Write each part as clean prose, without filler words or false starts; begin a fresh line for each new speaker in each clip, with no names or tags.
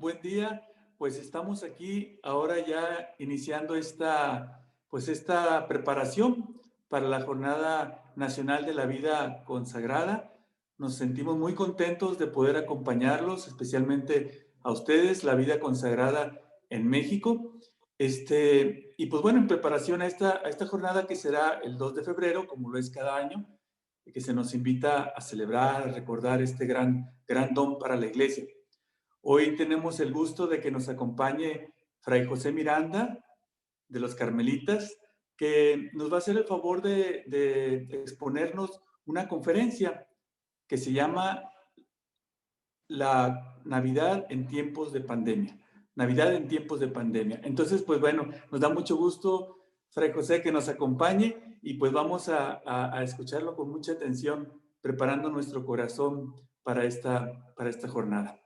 buen día. Pues estamos aquí ahora ya iniciando esta preparación para la Jornada Nacional de la Vida Consagrada. Nos sentimos muy contentos de poder acompañarlos, especialmente a ustedes, la vida consagrada en México. Y pues bueno, en preparación a esta jornada que será el 2 de febrero, como lo es cada año, que se nos invita a celebrar, a recordar este gran don para la Iglesia. Hoy tenemos el gusto de que nos acompañe Fray José Miranda, de los Carmelitas, que nos va a hacer el favor de exponernos una conferencia que se llama La Navidad en tiempos de pandemia. Navidad en tiempos de pandemia. Entonces, pues bueno, nos da mucho gusto, Fray José, que nos acompañe y pues vamos a escucharlo con mucha atención, preparando nuestro corazón para esta jornada.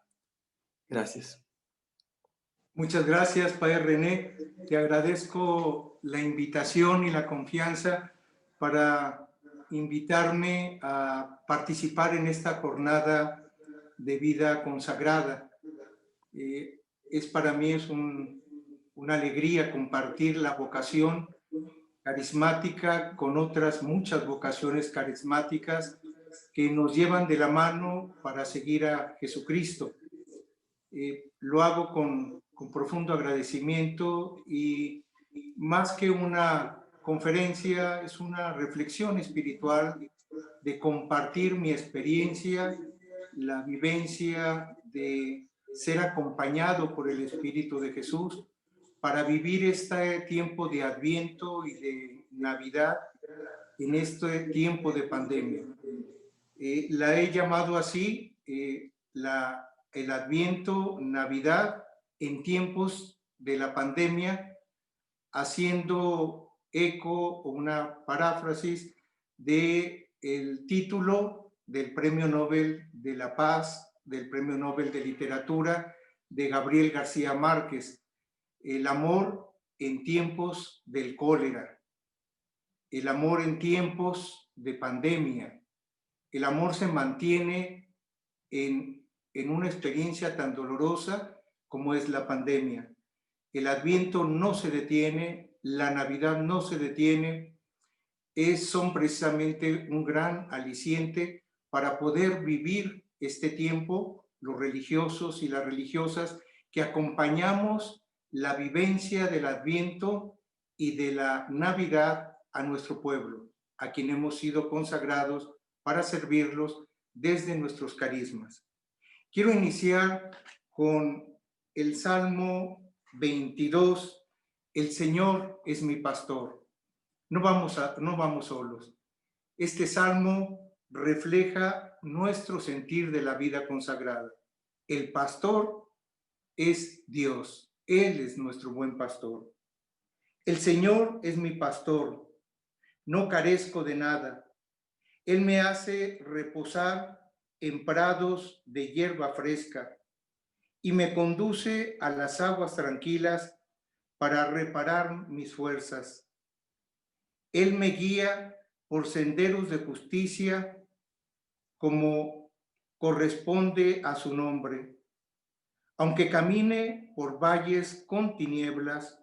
Gracias.
Muchas gracias, Padre René. Te agradezco la invitación y la confianza para invitarme a participar en esta jornada de vida consagrada. Para mí es una alegría compartir la vocación carismática con otras muchas vocaciones carismáticas que nos llevan de la mano para seguir a Jesucristo. Lo hago con profundo agradecimiento y más que una conferencia, es una reflexión espiritual de compartir mi experiencia, la vivencia de ser acompañado por el Espíritu de Jesús para vivir este tiempo de Adviento y de Navidad en este tiempo de pandemia. La he llamado así, el Adviento, Navidad, en tiempos de la pandemia, haciendo eco o una paráfrasis del título del Premio Nobel de la Paz, del Premio Nobel de Literatura de Gabriel García Márquez, El amor en tiempos del cólera, el amor en tiempos de pandemia. El amor se mantiene en una experiencia tan dolorosa como es la pandemia. El Adviento no se detiene, la Navidad no se detiene, son precisamente un gran aliciente para poder vivir este tiempo, los religiosos y las religiosas que acompañamos la vivencia del Adviento y de la Navidad a nuestro pueblo, a quien hemos sido consagrados para servirlos desde nuestros carismas. Quiero iniciar con el Salmo 22, El Señor es mi pastor. No vamos solos. Este salmo refleja nuestro sentir de la vida consagrada. El pastor es Dios. Él es nuestro buen pastor. El Señor es mi pastor. No carezco de nada. Él me hace reposar en prados de hierba fresca y me conduce a las aguas tranquilas para reparar mis fuerzas. Él me guía por senderos de justicia como corresponde a su nombre. Aunque camine por valles con tinieblas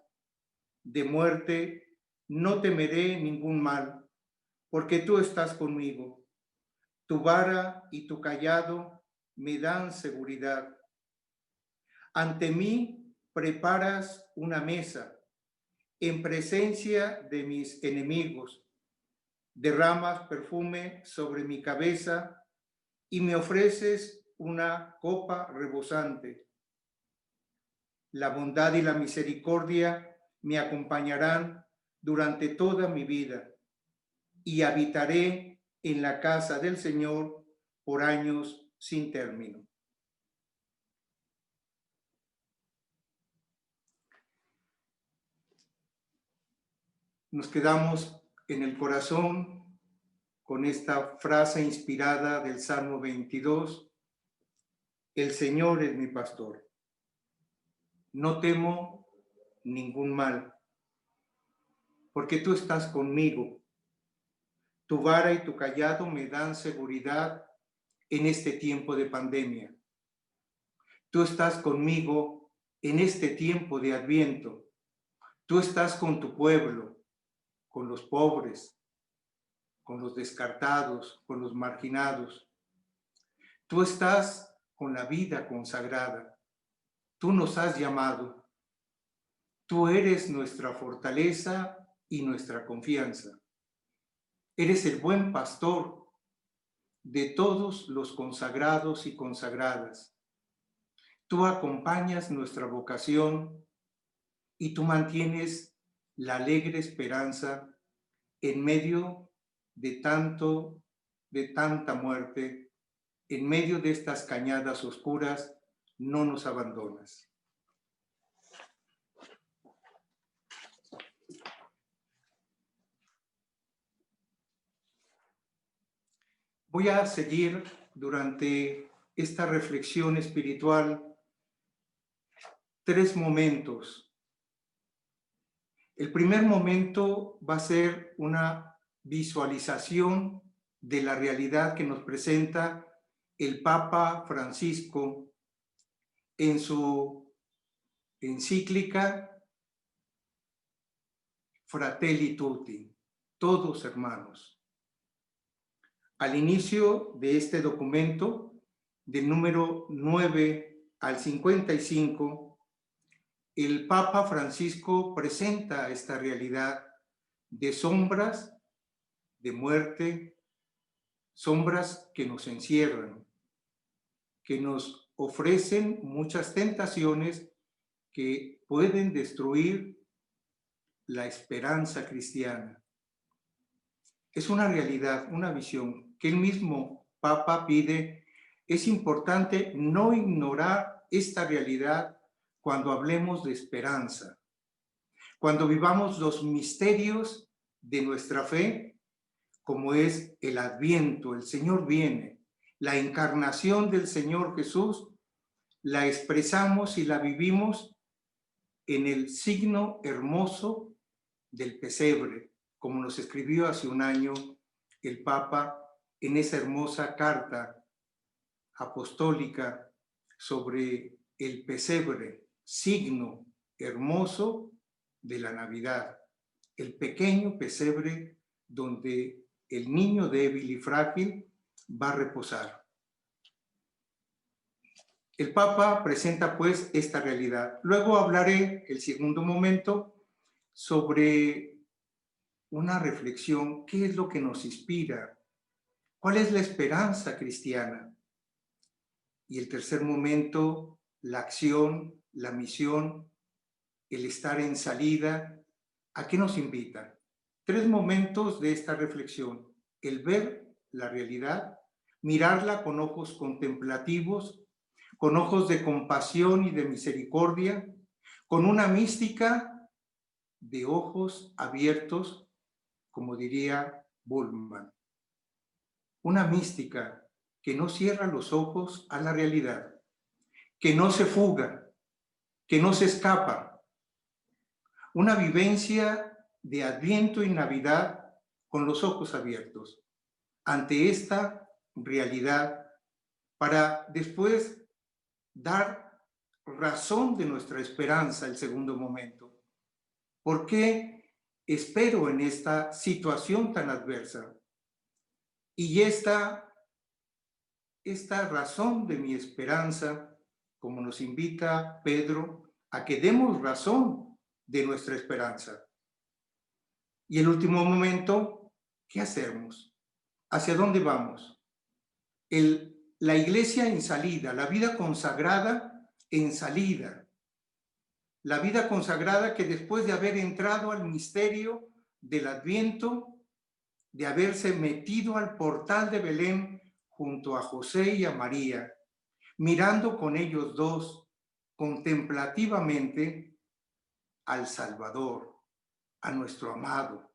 de muerte, no temeré ningún mal, porque tú estás conmigo. Tu vara y tu cayado me dan seguridad. Ante mí preparas una mesa en presencia de mis enemigos. Derramas perfume sobre mi cabeza y me ofreces una copa rebosante. La bondad y la misericordia me acompañarán durante toda mi vida y habitaré en la casa del Señor por años sin término. Nos quedamos en el corazón con esta frase inspirada del Salmo 22, El Señor es mi pastor. No temo ningún mal, porque tú estás conmigo. Tu vara y tu cayado me dan seguridad en este tiempo de pandemia. Tú estás conmigo en este tiempo de Adviento. Tú estás con tu pueblo, con los pobres, con los descartados, con los marginados. Tú estás con la vida consagrada. Tú nos has llamado. Tú eres nuestra fortaleza y nuestra confianza. Eres el buen pastor de todos los consagrados y consagradas. Tú acompañas nuestra vocación y tú mantienes la alegre esperanza en medio de tanta muerte, en medio de estas cañadas oscuras, no nos abandonas. Voy a seguir durante esta reflexión espiritual 3 momentos. El primer momento va a ser una visualización de la realidad que nos presenta el Papa Francisco en su encíclica Fratelli Tutti, todos hermanos. Al inicio de este documento, del número 9 al 55, el Papa Francisco presenta esta realidad de sombras, de muerte, sombras que nos encierran, que nos ofrecen muchas tentaciones que pueden destruir la esperanza cristiana. Es una realidad, una visión que el mismo Papa pide. Es importante no ignorar esta realidad cuando hablemos de esperanza, cuando vivamos los misterios de nuestra fe, como es el Adviento, el Señor viene, la encarnación del Señor Jesús, la expresamos y la vivimos en el signo hermoso del pesebre, como nos escribió hace un año el Papa en esa hermosa carta apostólica sobre el pesebre, signo hermoso de la Navidad, el pequeño pesebre donde el niño débil y frágil va a reposar. El Papa presenta pues esta realidad. Luego hablaré, el segundo momento, sobre una reflexión. ¿Qué es lo que nos inspira? ¿Cuál es la esperanza cristiana? Y el tercer momento, la acción, la misión, el estar en salida. ¿A qué nos invita? 3 momentos de esta reflexión. El ver la realidad, mirarla con ojos contemplativos, con ojos de compasión y de misericordia, con una mística de ojos abiertos, como diría Bullman. Una mística que no cierra los ojos a la realidad, que no se fuga, que no se escapa. Una vivencia de Adviento y Navidad con los ojos abiertos ante esta realidad para después dar razón de nuestra esperanza, el segundo momento. ¿Por qué espero en esta situación tan adversa? Y esta razón de mi esperanza, como nos invita Pedro, a que demos razón de nuestra esperanza. Y el último momento, ¿qué hacemos? ¿Hacia dónde vamos? La iglesia en salida, la vida consagrada en salida. La vida consagrada que después de haber entrado al misterio del Adviento, de haberse metido al portal de Belén junto a José y a María, mirando con ellos dos contemplativamente al Salvador, a nuestro amado,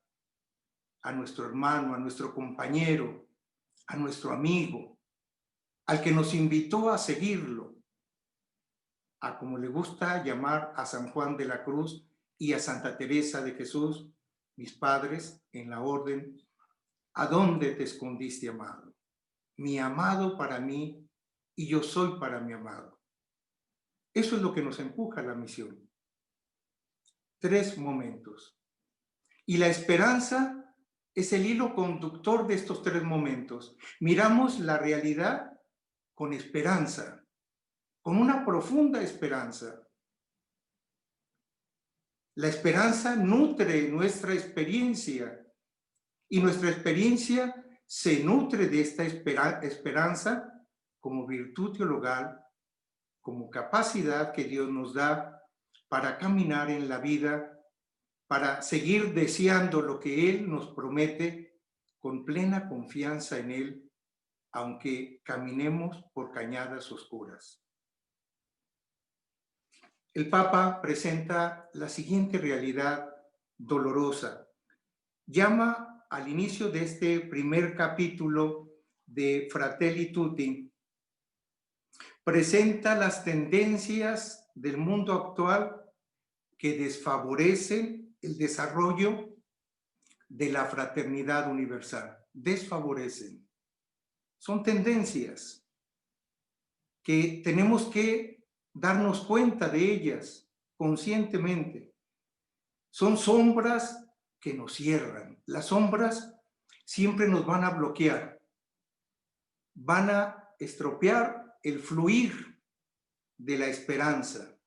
a nuestro hermano, a nuestro compañero, a nuestro amigo, al que nos invitó a seguirlo, a como le gusta llamar a San Juan de la Cruz y a Santa Teresa de Jesús, mis padres en la orden. ¿A dónde te escondiste, amado? Mi amado para mí y yo soy para mi amado. Eso es lo que nos empuja a la misión. 3 momentos. Y la esperanza es el hilo conductor de estos 3 momentos. Miramos la realidad con esperanza, con una profunda esperanza. La esperanza nutre nuestra experiencia y nuestra experiencia se nutre de esta esperanza como virtud teologal, como capacidad que Dios nos da para caminar en la vida, para seguir deseando lo que Él nos promete con plena confianza en Él, aunque caminemos por cañadas oscuras. El Papa presenta la siguiente realidad dolorosa. Llama al inicio de este primer capítulo de Fratelli Tutti, presenta las tendencias del mundo actual que desfavorecen el desarrollo de la fraternidad universal. Desfavorecen. Son tendencias que tenemos que darnos cuenta de ellas conscientemente. Son sombras que nos cierran. Las sombras siempre nos van a bloquear, van a estropear el fluir de la esperanza.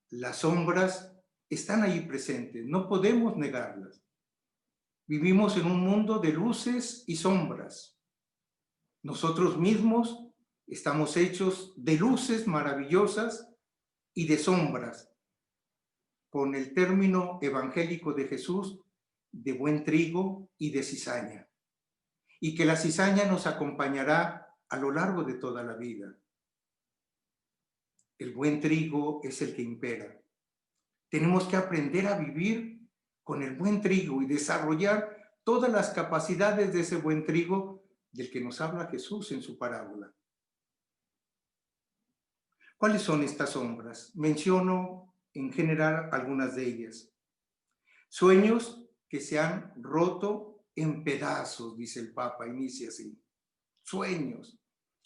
Las sombras están ahí presentes, no podemos negarlas. Vivimos en un mundo de luces y sombras. Nosotros mismos estamos hechos de luces maravillosas y de sombras, con el término evangélico de Jesús, de buen trigo y de cizaña, y que la cizaña nos acompañará a lo largo de toda la vida. El buen trigo es el que impera. Tenemos que aprender a vivir con el buen trigo y desarrollar todas las capacidades de ese buen trigo del que nos habla Jesús en su parábola. ¿Cuáles son estas sombras? Menciono en general algunas de ellas. Sueños que se han roto en pedazos, dice el Papa, inicia así. Sueños.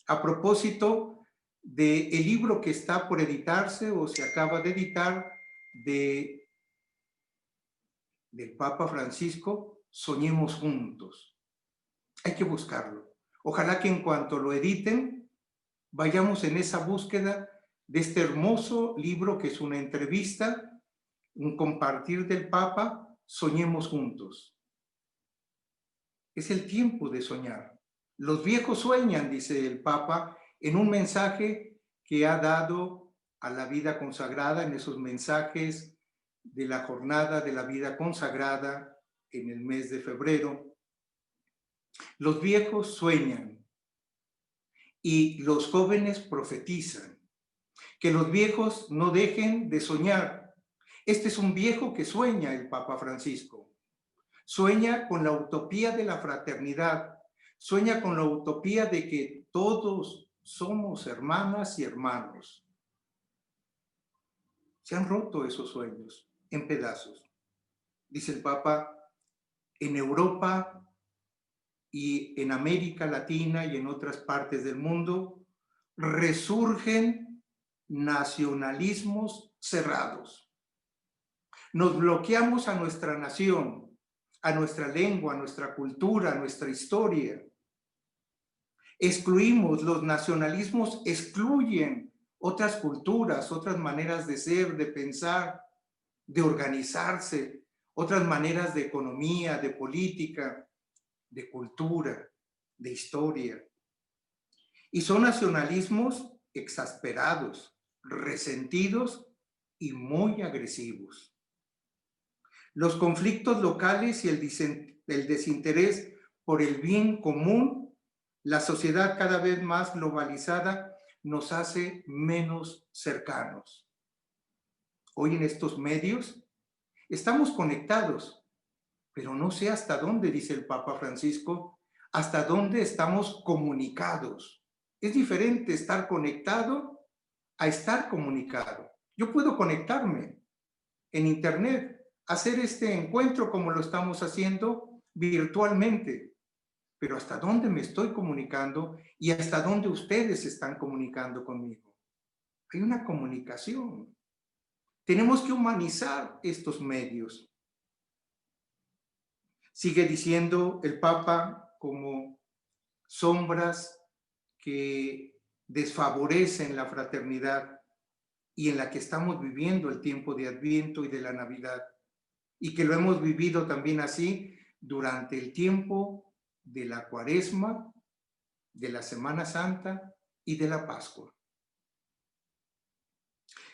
A propósito del libro que está por editarse o se acaba de editar del Papa Francisco, Soñemos Juntos. Hay que buscarlo. Ojalá que en cuanto lo editen, vayamos en esa búsqueda de este hermoso libro que es una entrevista, un compartir del Papa, Soñemos Juntos. Es el tiempo de soñar. Los viejos sueñan, dice el Papa, en un mensaje que ha dado a la vida consagrada, en esos mensajes de la jornada de la vida consagrada en el mes de febrero. Los viejos sueñan y los jóvenes profetizan. Que los viejos no dejen de soñar. Este es un viejo que sueña, el Papa Francisco. Sueña con la utopía de la fraternidad. Sueña con la utopía de que todos somos hermanas y hermanos. Se han roto esos sueños en pedazos. Dice el Papa, en Europa y en América Latina y en otras partes del mundo, resurgen nacionalismos cerrados. Nos bloqueamos a nuestra nación, a nuestra lengua, a nuestra cultura, a nuestra historia. Excluimos, los nacionalismos excluyen otras culturas, otras maneras de ser, de pensar, de organizarse, otras maneras de economía, de política, de cultura, de historia. Y son nacionalismos exasperados, resentidos y muy agresivos. Los conflictos locales y el desinterés por el bien común, la sociedad cada vez más globalizada nos hace menos cercanos. Hoy en estos medios estamos conectados, pero no sé hasta dónde, dice el Papa Francisco, hasta dónde estamos comunicados. Es diferente estar conectado a estar comunicado. Yo puedo conectarme en internet, hacer este encuentro como lo estamos haciendo virtualmente, pero ¿hasta dónde me estoy comunicando y hasta dónde ustedes están comunicando conmigo? hay una comunicación. Tenemos que humanizar estos medios. Sigue diciendo el Papa como sombras que desfavorecen la fraternidad y en la que estamos viviendo el tiempo de Adviento y de la Navidad, y que lo hemos vivido también así durante el tiempo de la Cuaresma, de la Semana Santa y de la Pascua.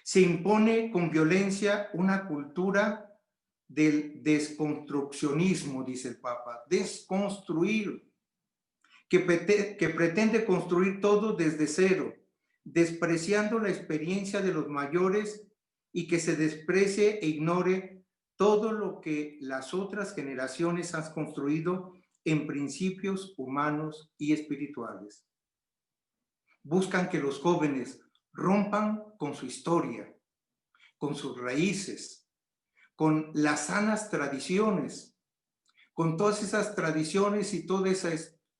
Se impone con violencia una cultura del desconstruccionismo, dice el Papa, desconstruir, que pretende construir todo desde cero, despreciando la experiencia de los mayores y que se desprecie e ignore todo lo que las otras generaciones han construido en principios humanos y espirituales. Buscan que los jóvenes rompan con su historia, con sus raíces, con las sanas tradiciones, con todas esas tradiciones y toda esa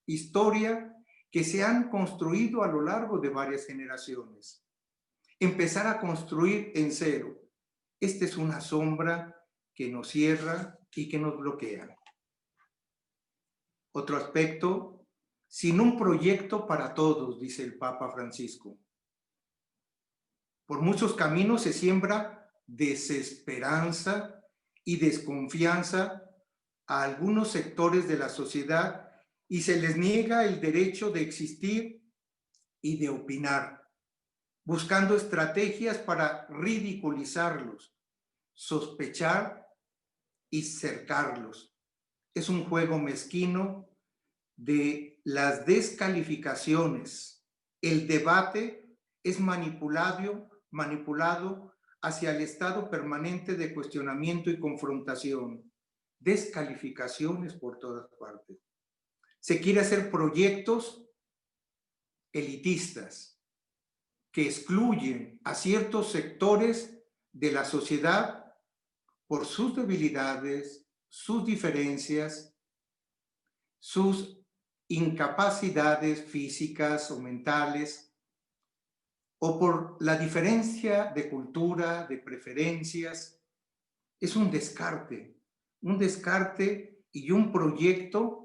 historia que se han construido a lo largo de varias generaciones. Empezar a construir en cero. Esta es una sombra que nos cierra y que nos bloquea. Otro aspecto, sin un proyecto para todos, dice el Papa Francisco. Por muchos caminos se siembra desesperanza y desconfianza a algunos sectores de la sociedad y se les niega el derecho de existir y de opinar, buscando estrategias para ridiculizarlos, sospechar y cercarlos. Es un juego mezquino de las descalificaciones. El debate es manipulado hacia el estado permanente de cuestionamiento y confrontación. Descalificaciones por todas partes. Se quiere hacer proyectos elitistas que excluyen a ciertos sectores de la sociedad por sus debilidades, sus diferencias, sus incapacidades físicas o mentales, o por la diferencia de cultura, de preferencias. Es un descarte y un proyecto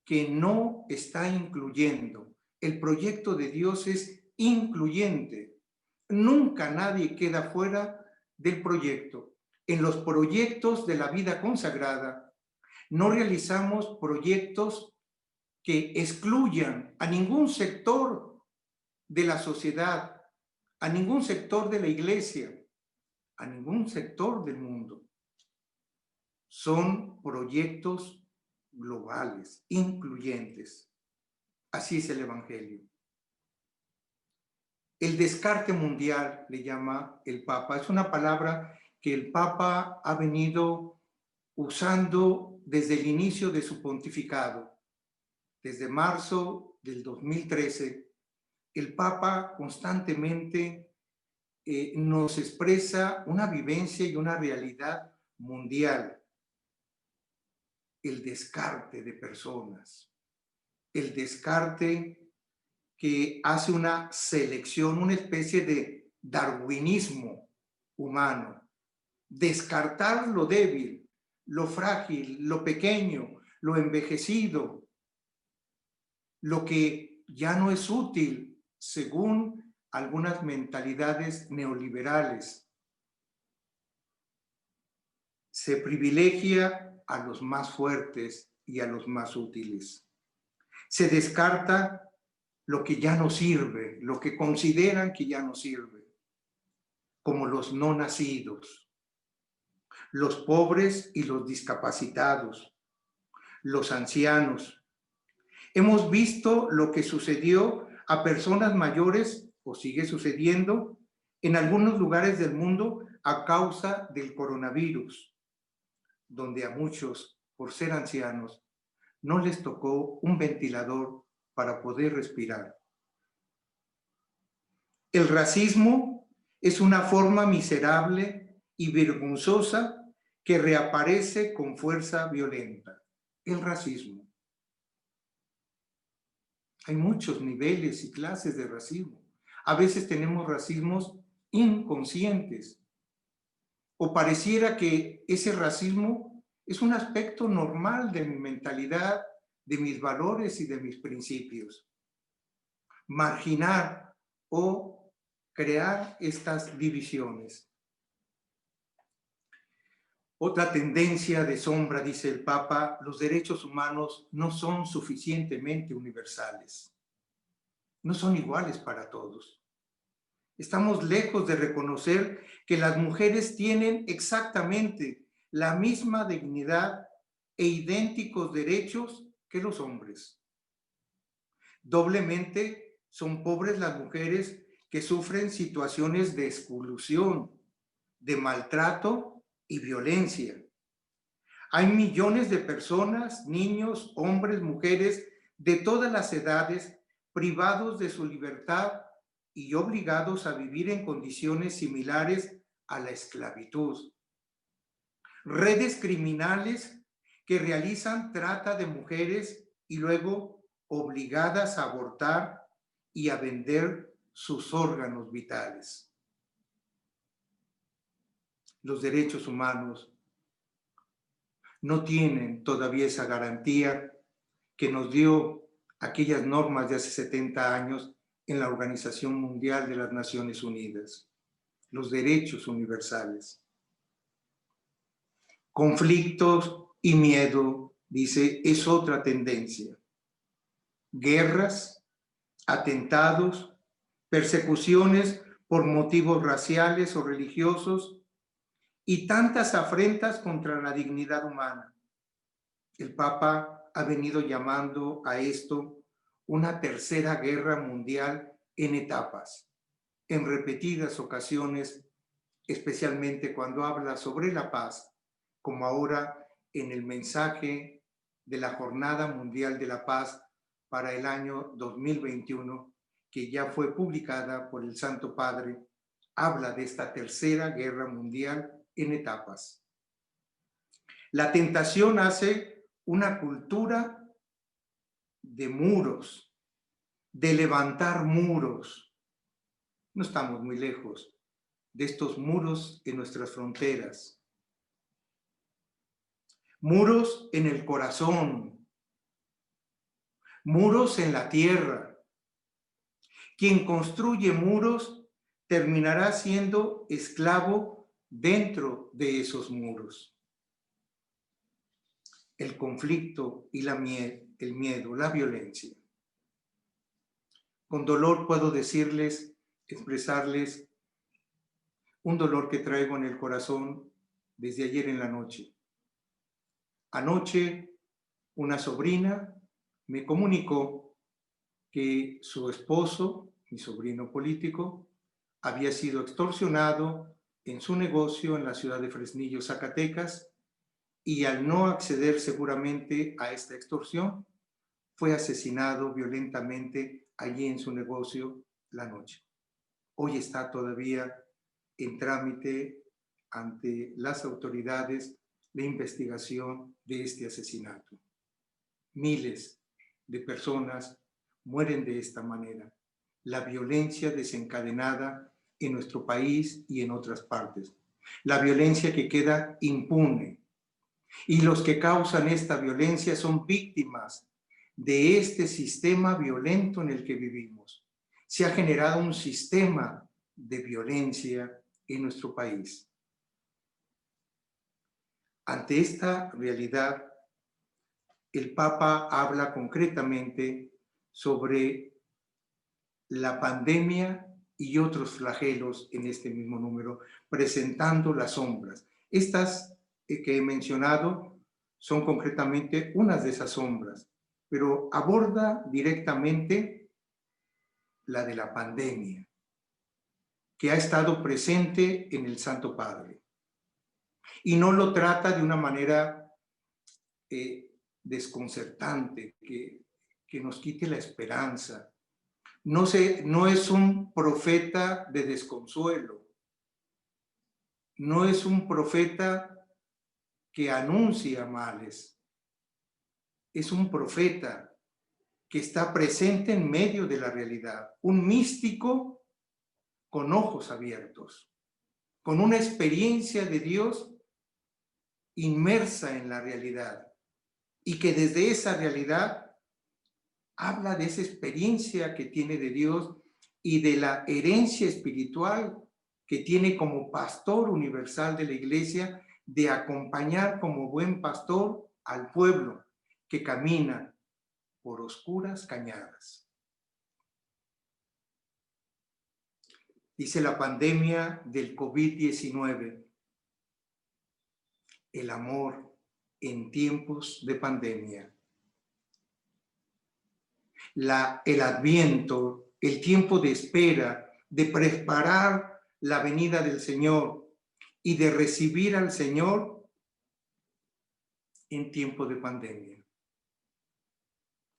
que no está incluyendo. El proyecto de Dios es incluyente. Nunca nadie queda fuera del proyecto. En los proyectos de la vida consagrada no realizamos proyectos que excluyan a ningún sector de la sociedad, a ningún sector de la iglesia, a ningún sector del mundo. Son proyectos globales, incluyentes. Así es el Evangelio. El descarte mundial, le llama el Papa, es una palabra que el Papa ha venido usando desde el inicio de su pontificado. Desde marzo del 2013, el Papa constantemente nos expresa una vivencia y una realidad mundial. El descarte de personas, el descarte que hace una selección, una especie de darwinismo humano. Descartar lo débil, lo frágil, lo pequeño, lo envejecido, lo que ya no es útil según algunas mentalidades neoliberales. Se privilegia a los más fuertes y a los más útiles. Se descarta lo que ya no sirve, lo que consideran que ya no sirve, como los no nacidos, los pobres y los discapacitados, los ancianos. Hemos visto lo que sucedió a personas mayores, o sigue sucediendo, en algunos lugares del mundo a causa del coronavirus, donde a muchos, por ser ancianos, no les tocó un ventilador para poder respirar. El racismo es una forma miserable y vergonzosa que reaparece con fuerza violenta. El racismo. Hay muchos niveles y clases de racismo. A veces tenemos racismos inconscientes o pareciera que ese racismo es un aspecto normal de mi mentalidad, de mis valores y de mis principios. Marginar o crear estas divisiones. Otra tendencia de sombra, dice el Papa, los derechos humanos no son suficientemente universales. No son iguales para todos. Estamos lejos de reconocer que las mujeres tienen exactamente la misma dignidad e idénticos derechos que los hombres. Doblemente son pobres las mujeres que sufren situaciones de exclusión, de maltrato y violencia. Hay millones de personas, niños, hombres, mujeres, de todas las edades, privados de su libertad y obligados a vivir en condiciones similares a la esclavitud. Redes criminales que realizan trata de mujeres y luego obligadas a abortar y a vender sus órganos vitales. Los derechos humanos no tienen todavía esa garantía que nos dio aquellas normas de hace 70 años en la Organización Mundial de las Naciones Unidas, los derechos universales. Conflictos y miedo, dice, es otra tendencia. Guerras, atentados, persecuciones por motivos raciales o religiosos y tantas afrentas contra la dignidad humana. El Papa ha venido llamando a esto una tercera guerra mundial en etapas, en repetidas ocasiones, especialmente cuando habla sobre la paz, como ahora en el mensaje de la Jornada Mundial de la Paz para el año 2021, que ya fue publicada por el Santo Padre, habla de esta tercera guerra mundial en etapas. La tentación hace una cultura de muros, de levantar muros. No estamos muy lejos de estos muros en nuestras fronteras. Muros en el corazón, muros en la tierra. Quien construye muros terminará siendo esclavo dentro de esos muros. El conflicto y el miedo, la violencia. Con dolor puedo decirles, expresarles un dolor que traigo en el corazón desde ayer en la noche. Anoche, una sobrina me comunicó que su esposo, mi sobrino político, había sido extorsionado en su negocio en la ciudad de Fresnillo, Zacatecas, y al no acceder seguramente a esta extorsión, fue asesinado violentamente allí en su negocio la noche. Hoy está todavía en trámite ante las autoridades la investigación de este asesinato. Miles de personas mueren de esta manera. La violencia desencadenada en nuestro país y en otras partes. La violencia que queda impune. Y los que causan esta violencia son víctimas de este sistema violento en el que vivimos. Se ha generado un sistema de violencia en nuestro país. Ante esta realidad, el Papa habla concretamente sobre la pandemia y otros flagelos en este mismo número, presentando las sombras. Estas que he mencionado son concretamente unas de esas sombras, pero aborda directamente la de la pandemia, que ha estado presente en el Santo Padre. Y no lo trata de una manera desconcertante, que nos quite la esperanza. No es un profeta de desconsuelo. No es un profeta que anuncia males. Es un profeta que está presente en medio de la realidad. Un místico con ojos abiertos, con una experiencia de Dios inmersa en la realidad y que desde esa realidad habla de esa experiencia que tiene de Dios y de la herencia espiritual que tiene como pastor universal de la iglesia, de acompañar como buen pastor al pueblo que camina por oscuras cañadas. Dice la pandemia del COVID-19, el amor en tiempos de pandemia. El adviento, el tiempo de espera, de preparar la venida del Señor y de recibir al Señor en tiempo de pandemia.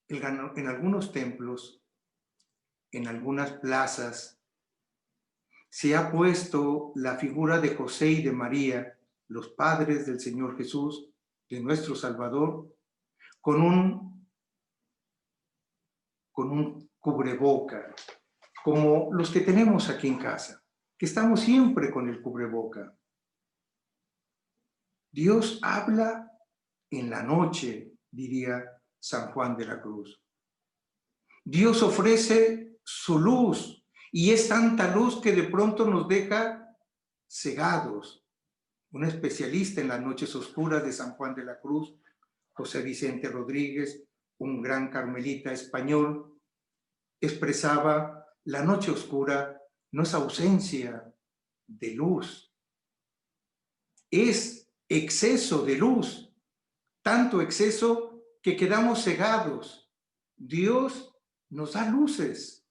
En algunos templos, en algunas plazas, se ha puesto la figura de José y de María, los padres del Señor Jesús, de nuestro Salvador, con un cubreboca, como los que tenemos aquí en casa, que estamos siempre con el cubreboca. Dios habla en la noche, diría San Juan de la Cruz. Dios ofrece su luz y es tanta luz que de pronto nos deja cegados. Un especialista en las noches oscuras de San Juan de la Cruz, José Vicente Rodríguez, un gran carmelita español, expresaba: la noche oscura no es ausencia de luz, es exceso de luz, tanto exceso que quedamos cegados. Dios nos da luces.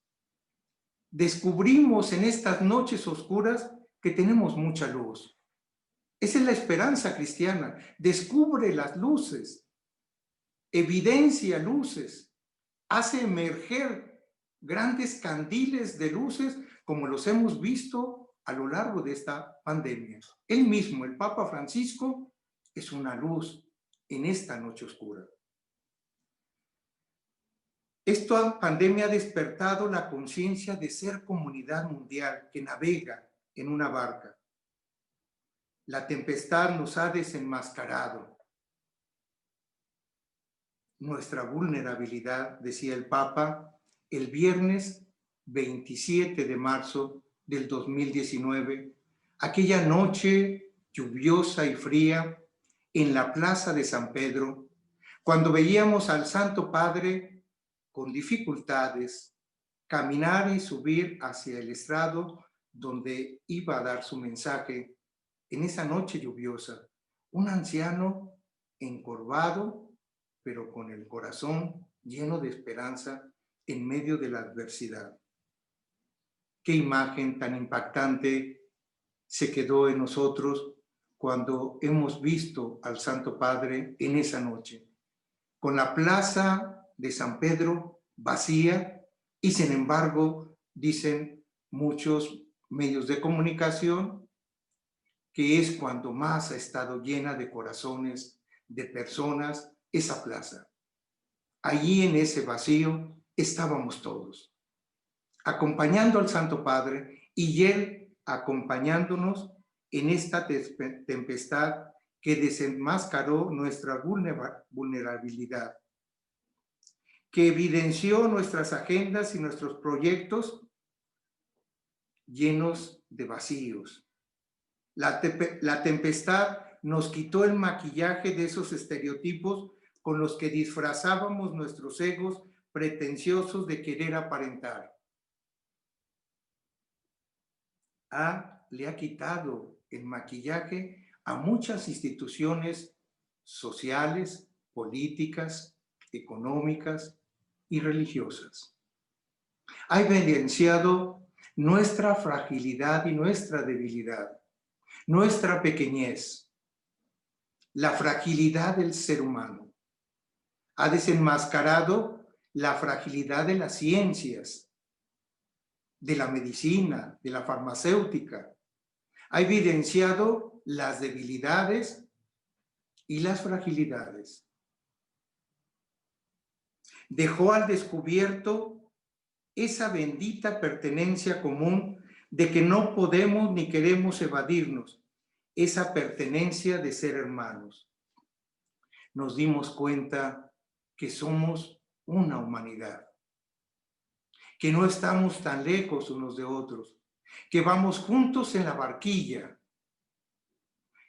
Descubrimos en estas noches oscuras que tenemos mucha luz. Esa es la esperanza cristiana. Descubre las luces, evidencia luces, hace emerger grandes candiles de luces como los hemos visto a lo largo de esta pandemia. Él mismo, el Papa Francisco, es una luz en esta noche oscura. Esta pandemia ha despertado la conciencia de ser comunidad mundial que navega en una barca. La tempestad nos ha desenmascarado. Nuestra vulnerabilidad, decía el Papa, el viernes 27 de marzo del 2019, aquella noche lluviosa y fría en la plaza de San Pedro, cuando veíamos al Santo Padre con dificultades caminar y subir hacia el estrado donde iba a dar su mensaje. En esa noche lluviosa, un anciano encorvado, pero con el corazón lleno de esperanza en medio de la adversidad. Qué imagen tan impactante se quedó en nosotros cuando hemos visto al Santo Padre en esa noche, con la plaza de San Pedro vacía, y sin embargo, dicen muchos medios de comunicación, que es cuando más ha estado llena de corazones, de personas, esa plaza. Allí en ese vacío estábamos todos, acompañando al Santo Padre y Él acompañándonos en esta tempestad que desenmascaró nuestra vulnerabilidad, que evidenció nuestras agendas y nuestros proyectos llenos de vacíos. La tempestad nos quitó el maquillaje de esos estereotipos con los que disfrazábamos nuestros egos pretenciosos de querer aparentar. Le ha quitado el maquillaje a muchas instituciones sociales, políticas, económicas y religiosas. Ha evidenciado nuestra fragilidad y nuestra debilidad, nuestra pequeñez, la fragilidad del ser humano. Ha desenmascarado la fragilidad de las ciencias, de la medicina, de la farmacéutica. Ha evidenciado las debilidades y las fragilidades. Dejó al descubierto esa bendita pertenencia común de que no podemos ni queremos evadirnos esa pertenencia de ser hermanos. Nos dimos cuenta que somos una humanidad, que no estamos tan lejos unos de otros, que vamos juntos en la barquilla,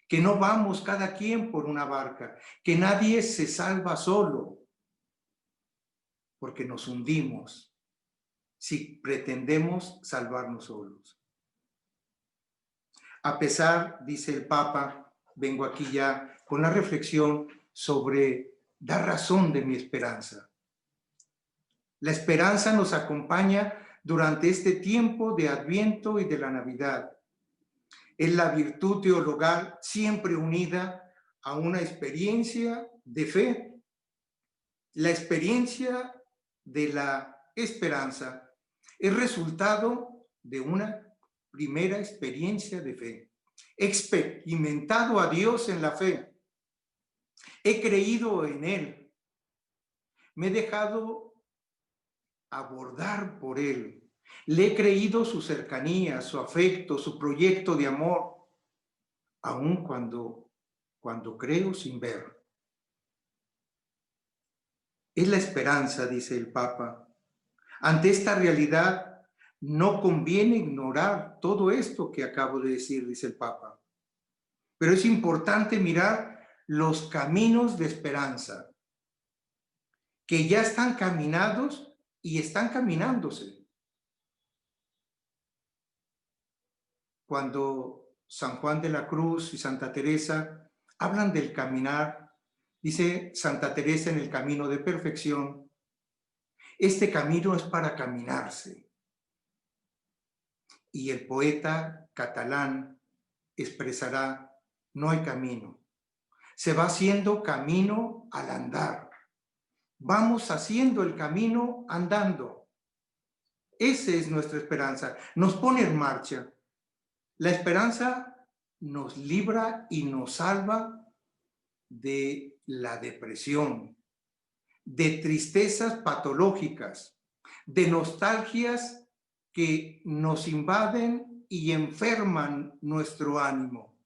que no vamos cada quien por una barca, que nadie se salva solo, porque nos hundimos si pretendemos salvarnos solos. A pesar, dice el Papa, vengo aquí ya con la reflexión sobre dar razón de mi esperanza. La esperanza nos acompaña durante este tiempo de Adviento y de la Navidad. Es la virtud teologal siempre unida a una experiencia de fe. La experiencia de la esperanza es resultado de una primera experiencia de fe. He experimentado a Dios en la fe. He creído en Él. Me he dejado abordar por Él. Le he creído su cercanía, su afecto, su proyecto de amor, aun cuando creo sin ver. Es la esperanza, dice el Papa. Ante esta realidad, no conviene ignorar todo esto que acabo de decir, dice el Papa. Pero es importante mirar los caminos de esperanza, que ya están caminados y están caminándose. Cuando San Juan de la Cruz y Santa Teresa hablan del caminar, dice Santa Teresa en el camino de perfección, este camino es para caminarse. Y el poeta catalán expresará, no hay camino. Se va haciendo camino al andar. Vamos haciendo el camino andando. Esa es nuestra esperanza. Nos pone en marcha. La esperanza nos libra y nos salva de la depresión, de tristezas patológicas, de nostalgias que nos invaden y enferman nuestro ánimo,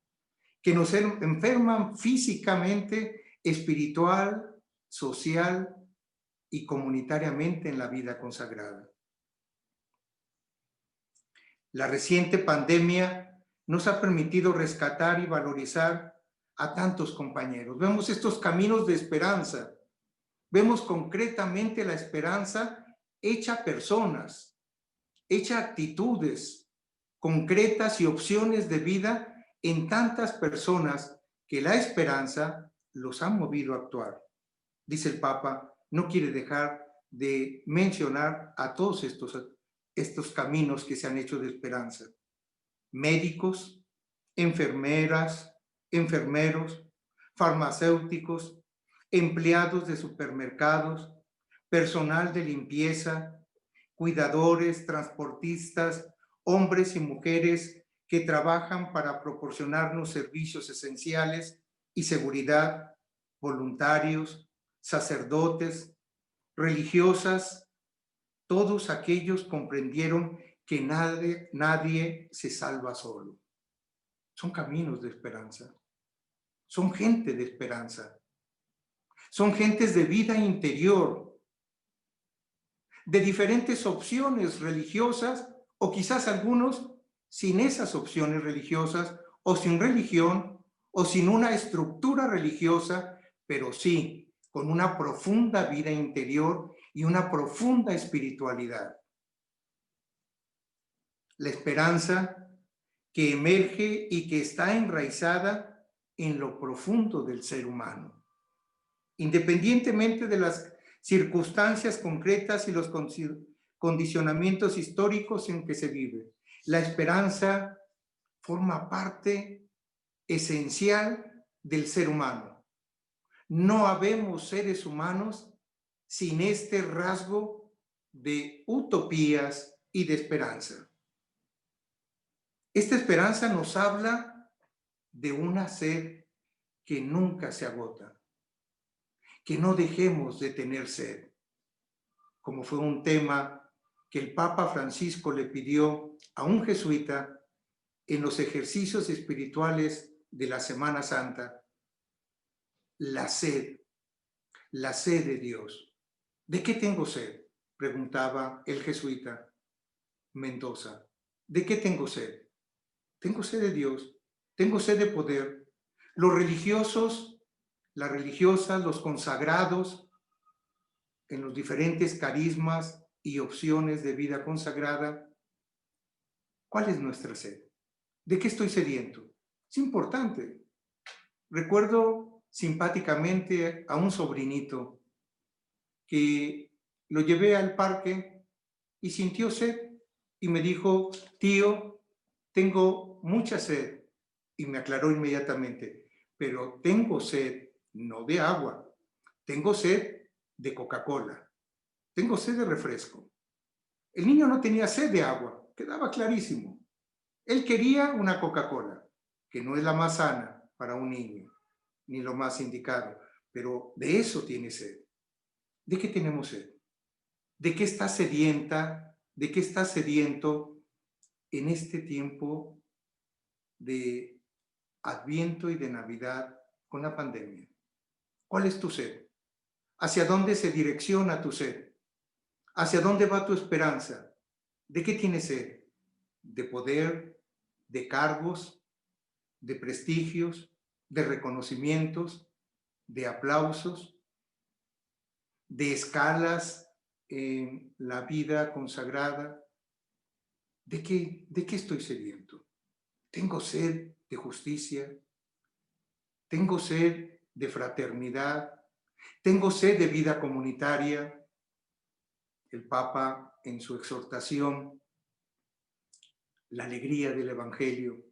que nos enferman físicamente, espiritual, social y comunitariamente en la vida consagrada. La reciente pandemia nos ha permitido rescatar y valorizar a tantos compañeros. Vemos estos caminos de esperanza. Vemos concretamente la esperanza hecha personas, hecha actitudes concretas y opciones de vida en tantas personas que la esperanza los ha movido a actuar. Dice el Papa, no quiere dejar de mencionar a todos estos caminos que se han hecho de esperanza. Médicos, enfermeras, enfermeros, farmacéuticos, empleados de supermercados, personal de limpieza, cuidadores, transportistas, hombres y mujeres que trabajan para proporcionarnos servicios esenciales y seguridad, voluntarios, sacerdotes, religiosas, todos aquellos comprendieron que nadie se salva solo. Son caminos de esperanza. Son gente de esperanza. Son gentes de vida interior, de diferentes opciones religiosas, o quizás algunos sin esas opciones religiosas, o sin religión, o sin una estructura religiosa, pero sí con una profunda vida interior y una profunda espiritualidad. La esperanza que emerge y que está enraizada en lo profundo del ser humano. Independientemente de las circunstancias concretas y los condicionamientos históricos en que se vive, la esperanza forma parte esencial del ser humano. No habemos seres humanos sin este rasgo de utopías y de esperanza. Esta esperanza nos habla de una sed que nunca se agota, que no dejemos de tener sed, como fue un tema que el Papa Francisco le pidió a un jesuita en los ejercicios espirituales de la Semana Santa, la sed de Dios. ¿De qué tengo sed?, preguntaba el jesuita Mendoza. ¿De qué tengo sed? Tengo sed de Dios, tengo sed de poder. Los religiosos, las religiosas, los consagrados, en los diferentes carismas y opciones de vida consagrada, ¿cuál es nuestra sed? ¿De qué estoy sediento? Es importante. Recuerdo simpáticamente a un sobrinito que lo llevé al parque y sintió sed y me dijo: tío, tengo mucha sed. Y me aclaró inmediatamente: pero tengo sed no de agua, tengo sed de Coca-Cola, tengo sed de refresco. El niño no tenía sed de agua, quedaba clarísimo. Él quería una Coca-Cola, que no es la más sana para un niño, ni lo más indicado, pero de eso tiene sed. ¿De qué tenemos sed? ¿De qué está sedienta? ¿De qué está sediento en este tiempo de Adviento y de Navidad con la pandemia? ¿Cuál es tu sed? ¿Hacia dónde se direcciona tu sed? ¿Hacia dónde va tu esperanza? ¿De qué tienes sed? ¿De poder? ¿De cargos? ¿De prestigios? ¿De reconocimientos? ¿De aplausos? ¿De escalas en la vida consagrada? ¿De qué estoy sediento? ¿Tengo sed de justicia? ¿Tengo sed de fraternidad? ¿Tengo sed de vida comunitaria? El Papa, en su exhortación, la alegría del Evangelio,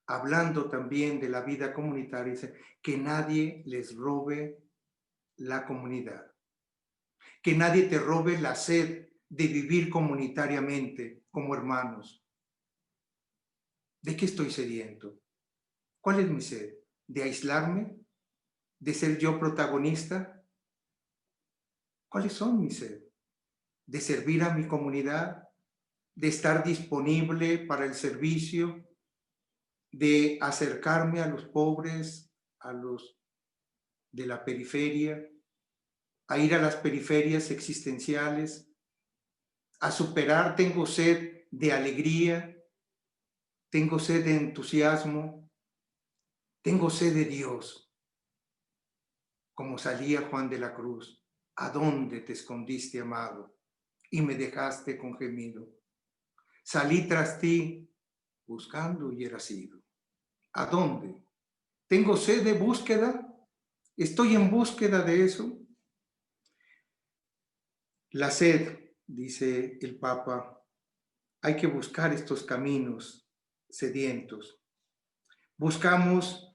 hablando también de la vida comunitaria, dice que nadie les robe la comunidad, que nadie te robe la sed de vivir comunitariamente como hermanos. ¿De qué estoy sediento? ¿Cuál es mi sed? ¿De aislarme? ¿De ser yo protagonista? ¿Cuáles son mis sed? ¿De servir a mi comunidad? ¿De estar disponible para el servicio? ¿De acercarme a los pobres, a los de la periferia, a ir a las periferias existenciales, a superar? Tengo sed de alegría, tengo sed de entusiasmo, tengo sed de Dios. Como salía Juan de la Cruz: ¿a dónde te escondiste, amado? Y me dejaste con gemido. Salí tras ti, buscando y eras ido. ¿A dónde? ¿Tengo sed de búsqueda? ¿Estoy en búsqueda de eso? La sed, dice el Papa, hay que buscar estos caminos sedientos. Buscamos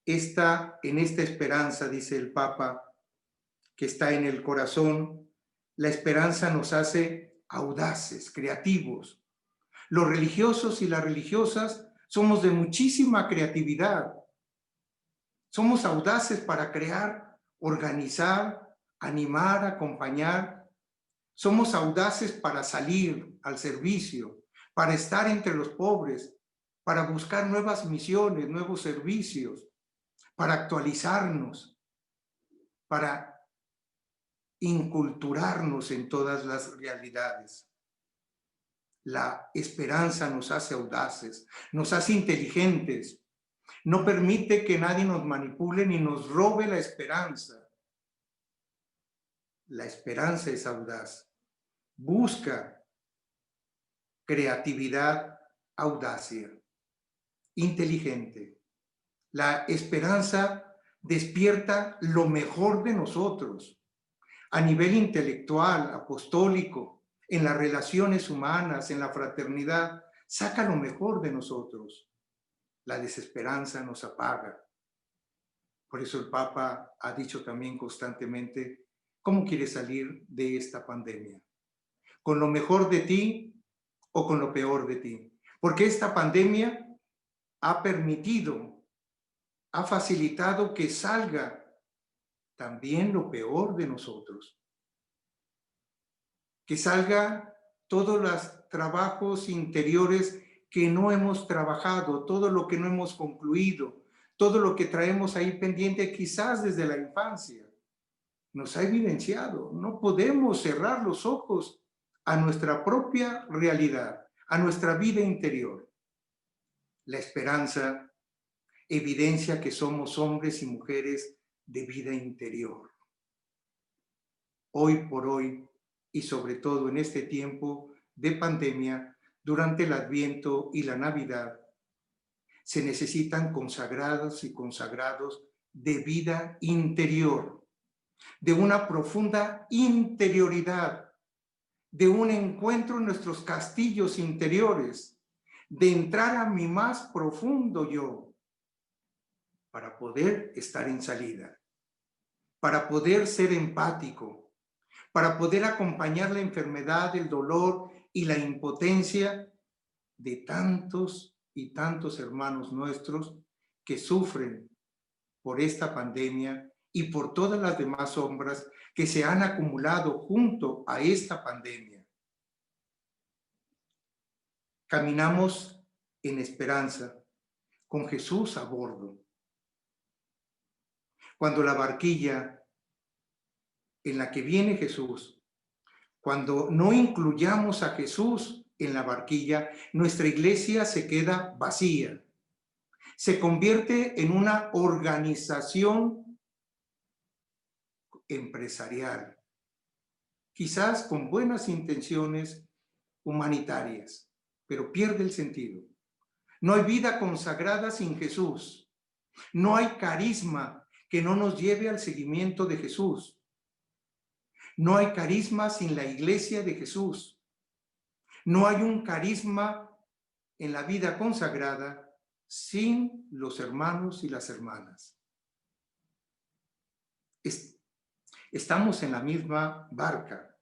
en esta esperanza, dice el Papa, que está en el corazón. La esperanza nos hace audaces, creativos. Los religiosos y las religiosas somos de muchísima creatividad. Somos audaces para crear, organizar, animar, acompañar. Somos audaces para salir al servicio, para estar entre los pobres, para buscar nuevas misiones, nuevos servicios, para actualizarnos, para inculturarnos en todas las realidades. La esperanza nos hace audaces, nos hace inteligentes, no permite que nadie nos manipule ni nos robe la esperanza. La esperanza es audaz, busca creatividad, audacia, inteligente. La esperanza despierta lo mejor de nosotros a nivel intelectual, apostólico, en las relaciones humanas, en la fraternidad, saca lo mejor de nosotros. La desesperanza nos apaga. Por eso el Papa ha dicho también constantemente: ¿cómo quieres salir de esta pandemia? ¿Con lo mejor de ti o con lo peor de ti? Porque esta pandemia ha permitido, ha facilitado que salga también lo peor de nosotros. Que salga todos los trabajos interiores que no hemos trabajado, todo lo que no hemos concluido, todo lo que traemos ahí pendiente quizás desde la infancia. Nos ha evidenciado. No podemos cerrar los ojos a nuestra propia realidad, a nuestra vida interior. La esperanza evidencia que somos hombres y mujeres de vida interior. Hoy por hoy, y sobre todo en este tiempo de pandemia, durante el Adviento y la Navidad, se necesitan consagrados y consagrados de vida interior, de una profunda interioridad, de un encuentro en nuestros castillos interiores, de entrar a mi más profundo yo, para poder estar en salida, para poder ser empático, para poder acompañar la enfermedad, el dolor y la impotencia de tantos y tantos hermanos nuestros que sufren por esta pandemia y por todas las demás sombras que se han acumulado junto a esta pandemia. Caminamos en esperanza, con Jesús a bordo. Cuando la barquilla en la que viene Jesús, cuando no incluyamos a Jesús en la barquilla, nuestra iglesia se queda vacía. Se convierte en una organización empresarial, quizás con buenas intenciones humanitarias, pero pierde el sentido. No hay vida consagrada sin Jesús. No hay carisma que no nos lleve al seguimiento de Jesús. No hay carisma sin la iglesia de Jesús. No hay un carisma en la vida consagrada sin los hermanos y las hermanas. Estamos en la misma barca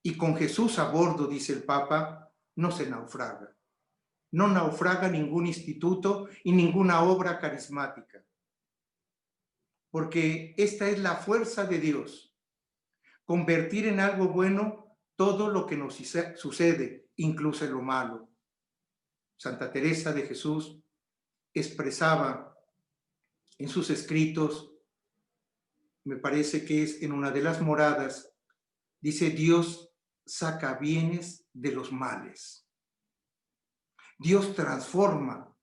y con Jesús a bordo, dice el Papa, no se naufraga. No naufraga ningún instituto y ninguna obra carismática, porque esta es la fuerza de Dios, convertir en algo bueno todo lo que nos sucede, incluso lo malo. Santa Teresa de Jesús expresaba en sus escritos, me parece que es en una de las moradas, dice: Dios saca bienes de los males. Dios transforma,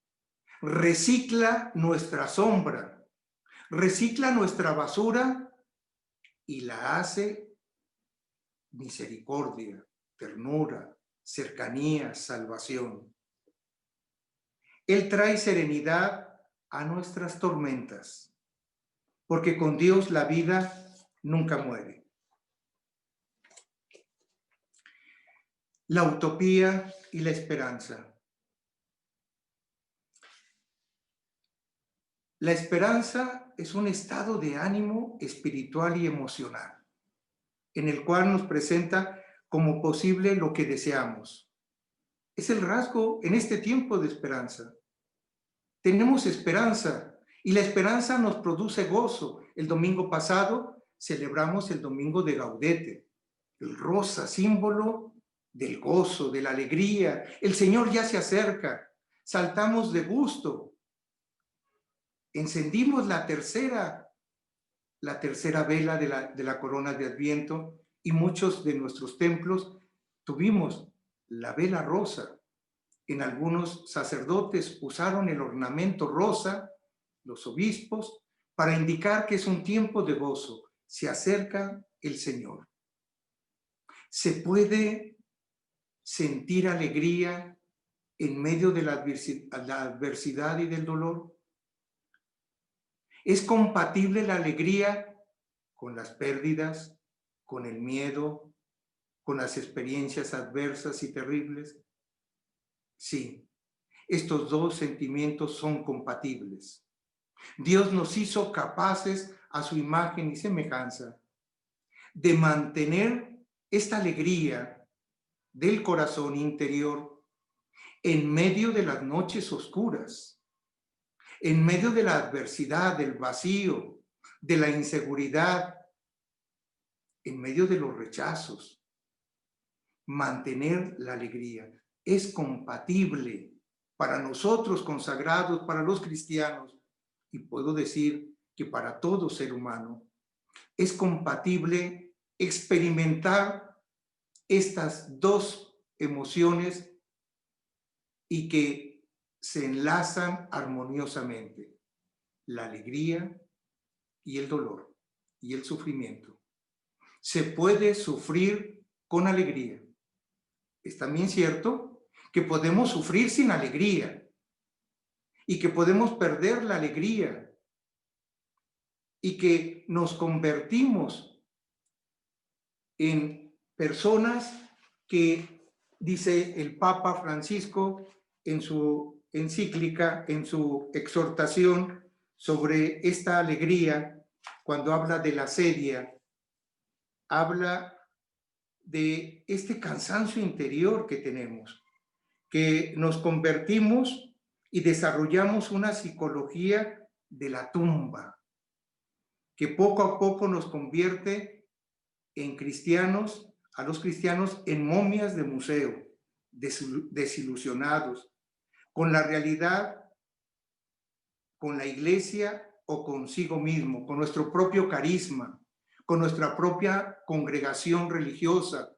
recicla nuestra sombra, recicla nuestra basura y la hace misericordia, ternura, cercanía, salvación. Él trae serenidad a nuestras tormentas, porque con Dios la vida nunca muere. La utopía y la esperanza. La esperanza es un estado de ánimo espiritual y emocional, en el cual nos presenta como posible lo que deseamos. Es el rasgo en este tiempo de esperanza. Tenemos esperanza y la esperanza nos produce gozo. El domingo pasado celebramos el domingo de Gaudete, el rosa, símbolo del gozo, de la alegría. El Señor ya se acerca, saltamos de gusto. Encendimos la tercera vela de la corona de Adviento y muchos de nuestros templos tuvimos la vela rosa. En algunos sacerdotes usaron el ornamento rosa, los obispos, para indicar que es un tiempo de gozo. Se acerca el Señor. Se puede sentir alegría en medio de la adversidad y del dolor. ¿Es compatible la alegría con las pérdidas, con el miedo, con las experiencias adversas y terribles? Sí, estos dos sentimientos son compatibles. Dios nos hizo capaces a su imagen y semejanza de mantener esta alegría del corazón interior en medio de las noches oscuras, en medio de la adversidad, del vacío, de la inseguridad, en medio de los rechazos. mantener la alegría. Es compatible para nosotros consagrados, para los cristianos, y puedo decir que para todo ser humano, es compatible experimentar estas dos emociones y que se enlazan armoniosamente, la alegría y el dolor y el sufrimiento. Se puede sufrir con alegría. Es también cierto que podemos sufrir sin alegría y que podemos perder la alegría y que nos convertimos en personas que, dice el Papa Francisco en su encíclica, en su exhortación sobre esta alegría, cuando habla de la sedia, habla de este cansancio interior que tenemos, que nos convertimos y desarrollamos una psicología de la tumba, que poco a poco nos convierte en cristianos, a los cristianos en momias de museo, desilusionados con la realidad, con la iglesia o consigo mismo, con nuestro propio carisma, con nuestra propia congregación religiosa,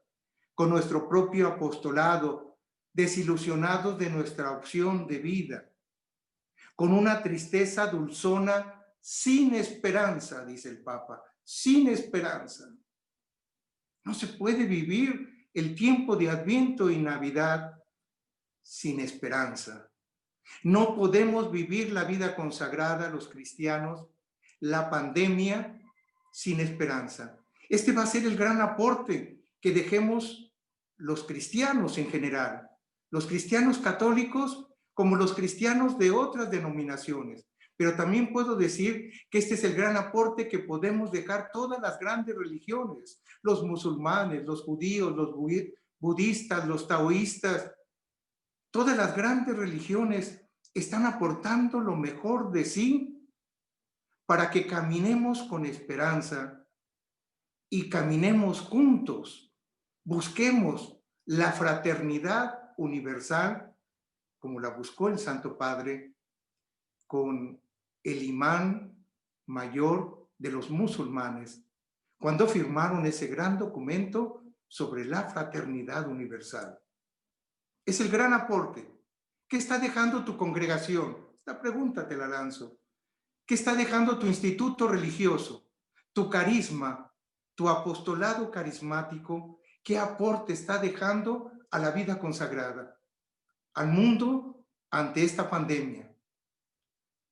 con nuestro propio apostolado, desilusionados de nuestra opción de vida, con una tristeza dulzona sin esperanza, dice el Papa, sin esperanza. No se puede vivir el tiempo de Adviento y Navidad sin esperanza. No podemos vivir la vida consagrada, los cristianos, la pandemia, sin esperanza. Este va a ser el gran aporte que dejemos los cristianos en general, los cristianos católicos como los cristianos de otras denominaciones. Pero también puedo decir que este es el gran aporte que podemos dejar todas las grandes religiones, los musulmanes, los judíos, los budistas, los taoístas. Todas las grandes religiones están aportando lo mejor de sí para que caminemos con esperanza y caminemos juntos, busquemos la fraternidad universal como la buscó el Santo Padre con el imán mayor de los musulmanes cuando firmaron ese gran documento sobre la fraternidad universal. Es el gran aporte. ¿Qué está dejando tu congregación? Esta pregunta te la lanzo. ¿Qué está dejando tu instituto religioso, tu carisma, tu apostolado carismático? ¿Qué aporte está dejando a la vida consagrada, al mundo ante esta pandemia?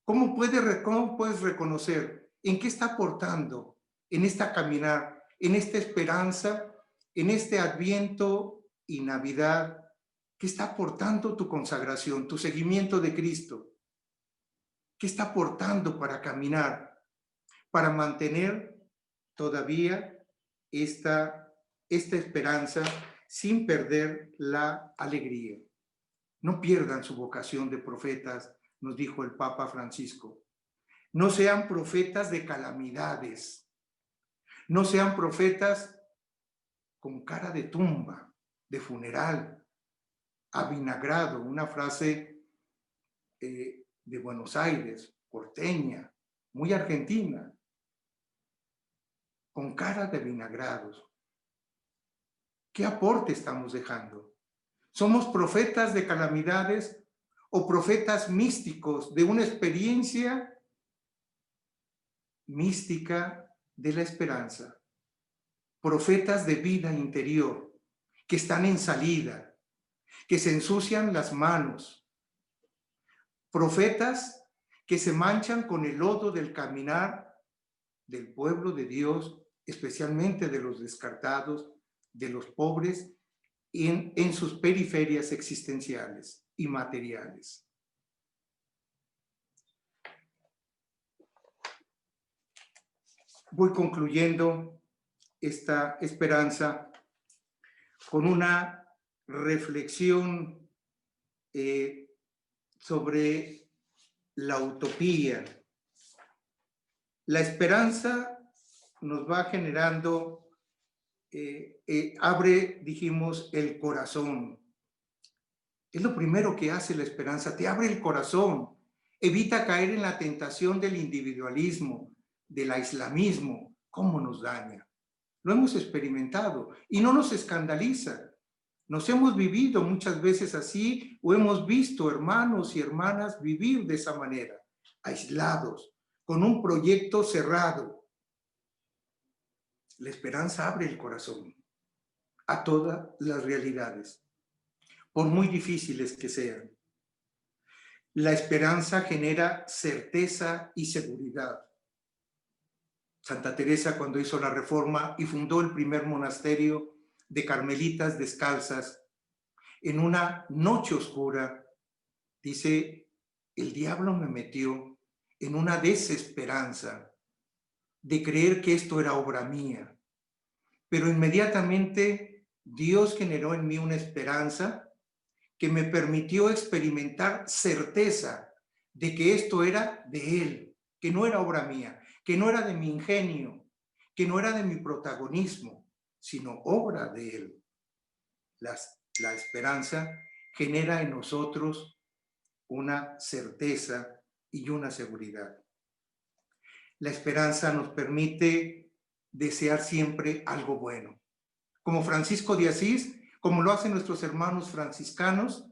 ¿Cómo puedes reconocer en qué está aportando en esta caminar, en esta esperanza, en este Adviento y Navidad? ¿Qué está aportando tu consagración, tu seguimiento de Cristo? ¿Qué está aportando para caminar, para mantener todavía esta esperanza sin perder la alegría? No pierdan su vocación de profetas, nos dijo el Papa Francisco. No sean profetas de calamidades. No sean profetas con cara de tumba, de funeral, avinagrado, una frase de Buenos Aires, porteña, muy argentina, con cara de avinagrados. ¿Qué aporte estamos dejando? ¿Somos profetas de calamidades o profetas místicos de una experiencia mística de la esperanza? Profetas de vida interior que están en salida, que se ensucian las manos. Profetas que se manchan con el lodo del caminar del pueblo de Dios, especialmente de los descartados, de los pobres, en sus periferias existenciales y materiales. Voy concluyendo esta esperanza con una reflexión sobre la utopía. La esperanza nos va generando abre, dijimos, el corazón. Es lo primero que hace la esperanza, te abre el corazón, evita caer en la tentación del individualismo, del aislamismo. ¿Cómo nos daña? Lo hemos experimentado y no nos escandaliza. Nos hemos vivido muchas veces así o hemos visto hermanos y hermanas vivir de esa manera, aislados, con un proyecto cerrado. La esperanza abre el corazón a todas las realidades, por muy difíciles que sean. La esperanza genera certeza y seguridad. Santa Teresa, cuando hizo la reforma y fundó el primer monasterio de carmelitas descalzas, en una noche oscura, dice, el diablo me metió en una desesperanza de creer que esto era obra mía, pero inmediatamente Dios generó en mí una esperanza que me permitió experimentar certeza de que esto era de Él, que no era obra mía, que no era de mi ingenio, que no era de mi protagonismo, sino obra de Él. La esperanza genera en nosotros una certeza y una seguridad. La esperanza nos permite desear siempre algo bueno. Como Francisco de Asís, como lo hacen nuestros hermanos franciscanos,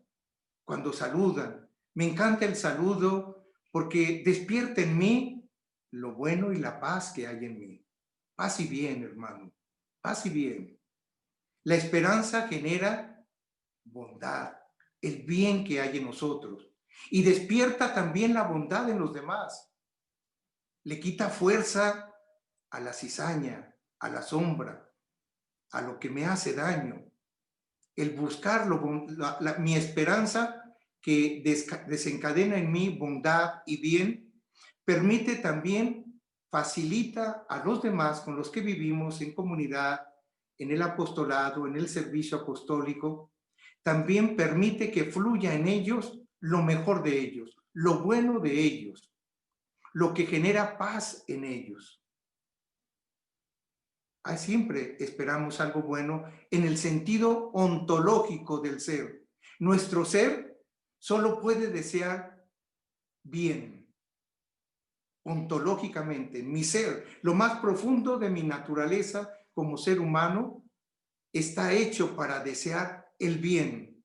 cuando saludan. Me encanta el saludo porque despierta en mí lo bueno y la paz que hay en mí. Paz y bien, hermano, paz y bien. La esperanza genera bondad, el bien que hay en nosotros y despierta también la bondad en los demás. Le quita fuerza a la cizaña, a la sombra, a lo que me hace daño. El buscarlo, mi esperanza que desencadena en mí bondad y bien, permite también, facilita a los demás con los que vivimos en comunidad, en el apostolado, en el servicio apostólico, también permite que fluya en ellos lo mejor de ellos, lo bueno de ellos, lo que genera paz en ellos. Siempre esperamos algo bueno en el sentido ontológico del ser. Nuestro ser solo puede desear bien, ontológicamente. Mi ser, lo más profundo de mi naturaleza como ser humano, está hecho para desear el bien,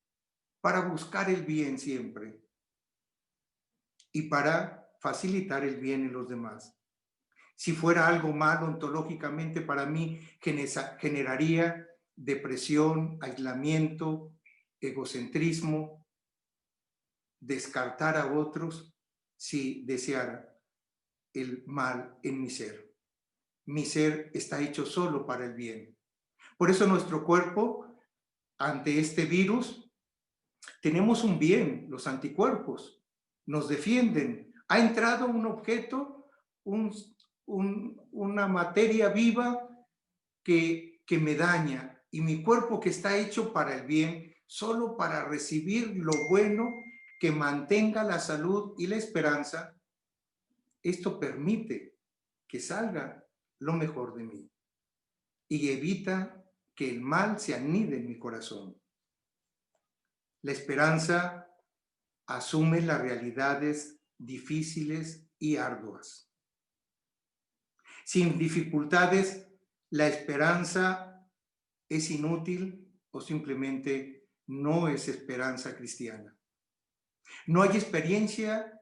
para buscar el bien siempre y para facilitar el bien en los demás. Si fuera algo malo ontológicamente, para mí generaría depresión, aislamiento, egocentrismo, descartar a otros si deseara el mal en mi ser. Mi ser está hecho solo para el bien. Por eso nuestro cuerpo, ante este virus, tenemos un bien, los anticuerpos, nos defienden. Ha entrado un objeto, una materia viva que me daña y mi cuerpo que está hecho para el bien, solo para recibir lo bueno que mantenga la salud y la esperanza, esto permite que salga lo mejor de mí y evita que el mal se anide en mi corazón. La esperanza asume las realidades difíciles y arduas. Sin dificultades, la esperanza es inútil o simplemente no es esperanza cristiana. No hay experiencia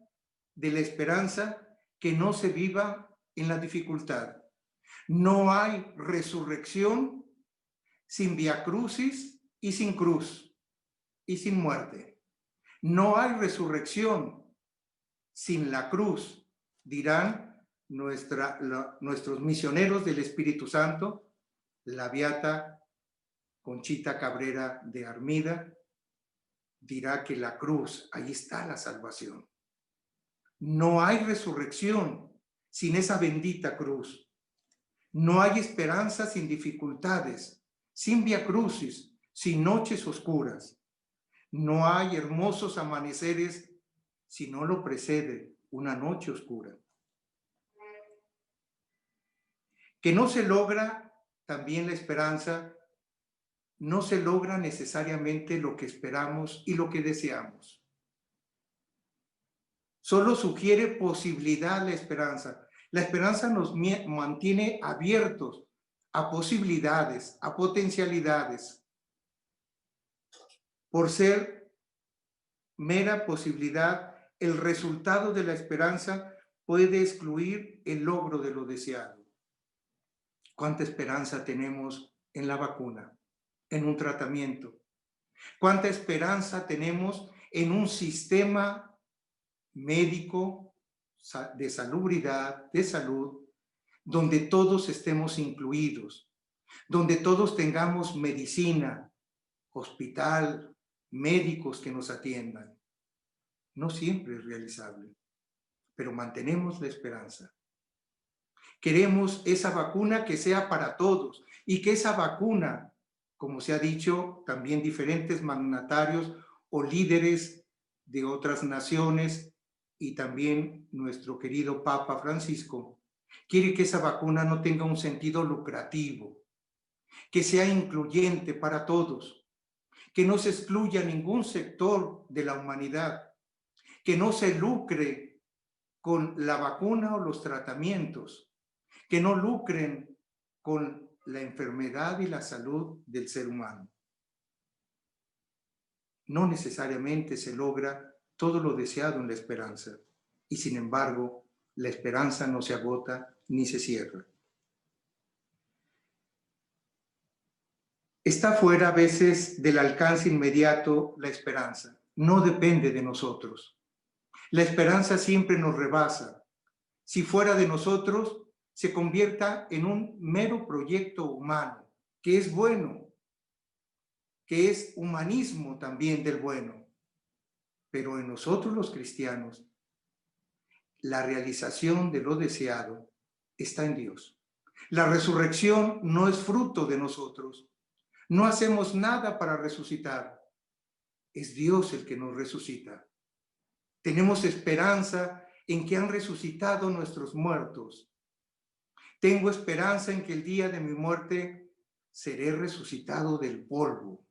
de la esperanza que no se viva en la dificultad. No hay resurrección sin viacrucis y sin cruz y sin muerte. No hay resurrección sin la cruz, dirán nuestros misioneros del Espíritu Santo, la beata Conchita Cabrera de Armida, dirá que la cruz, ahí está la salvación. No hay resurrección sin esa bendita cruz. No hay esperanza sin dificultades, sin viacrucis, sin noches oscuras. No hay hermosos amaneceres si no lo precede una noche oscura. Que no se logra también la esperanza, no se logra necesariamente lo que esperamos y lo que deseamos. Solo sugiere posibilidad la esperanza. La esperanza nos mantiene abiertos a posibilidades, a potencialidades. Por ser mera posibilidad, el resultado de la esperanza puede excluir el logro de lo deseado. ¿Cuánta esperanza tenemos en la vacuna, en un tratamiento? ¿Cuánta esperanza tenemos en un sistema médico de salubridad, de salud, donde todos estemos incluidos, donde todos tengamos medicina, hospital, médicos que nos atiendan? No siempre es realizable, pero mantenemos la esperanza. Queremos esa vacuna que sea para todos y que esa vacuna, como se ha dicho, también diferentes mandatarios o líderes de otras naciones y también nuestro querido Papa Francisco, quiere que esa vacuna no tenga un sentido lucrativo, que sea incluyente para todos, que no se excluya ningún sector de la humanidad, que no se lucre con la vacuna o los tratamientos, que no lucren con la enfermedad y la salud del ser humano. No necesariamente se logra todo lo deseado en la esperanza, y sin embargo, la esperanza no se agota ni se cierra. Está fuera a veces del alcance inmediato la esperanza. No depende de nosotros. La esperanza siempre nos rebasa. Si fuera de nosotros, se convierta en un mero proyecto humano, que es bueno, que es humanismo también del bueno. Pero en nosotros los cristianos, la realización de lo deseado está en Dios. La resurrección no es fruto de nosotros. No hacemos nada para resucitar. Es Dios el que nos resucita. Tenemos esperanza en que han resucitado nuestros muertos. Tengo esperanza en que el día de mi muerte seré resucitado del polvo,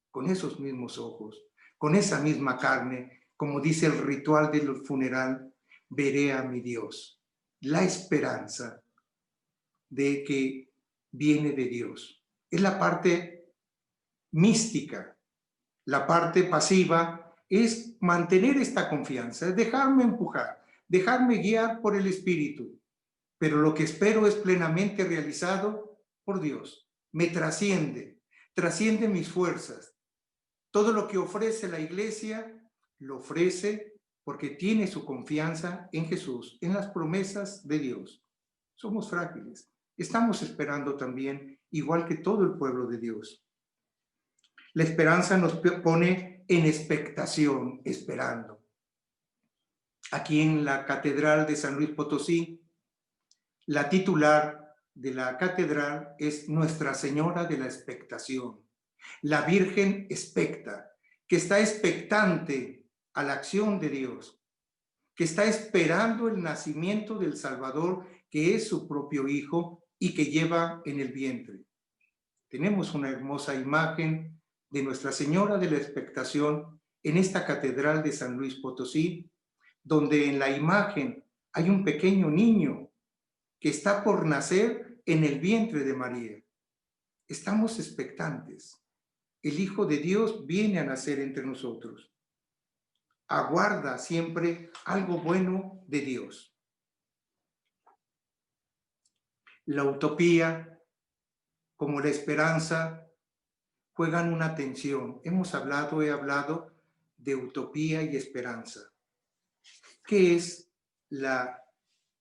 con esos mismos ojos, con esa misma carne, como dice el ritual del funeral, veré a mi Dios. La esperanza de que viene de Dios. Es la parte mística. La parte pasiva es mantener esta confianza, es dejarme empujar, dejarme guiar por el Espíritu. Pero lo que espero es plenamente realizado por Dios. Me trasciende mis fuerzas. Todo lo que ofrece la iglesia, lo ofrece porque tiene su confianza en Jesús, en las promesas de Dios. Somos frágiles. Estamos esperando también, igual que todo el pueblo de Dios. La esperanza nos pone en expectación, esperando. Aquí en la Catedral de San Luis Potosí, la titular de la catedral es Nuestra Señora de la Expectación. La Virgen expecta, que está expectante a la acción de Dios, que está esperando el nacimiento del Salvador, que es su propio Hijo y que lleva en el vientre. Tenemos una hermosa imagen de Nuestra Señora de la Expectación en esta catedral de San Luis Potosí, donde en la imagen hay un pequeño niño que está por nacer en el vientre de María. Estamos expectantes. El Hijo de Dios viene a nacer entre nosotros. Aguarda siempre algo bueno de Dios. La utopía, como la esperanza, juegan una tensión. He hablado de utopía y esperanza. ¿Qué es la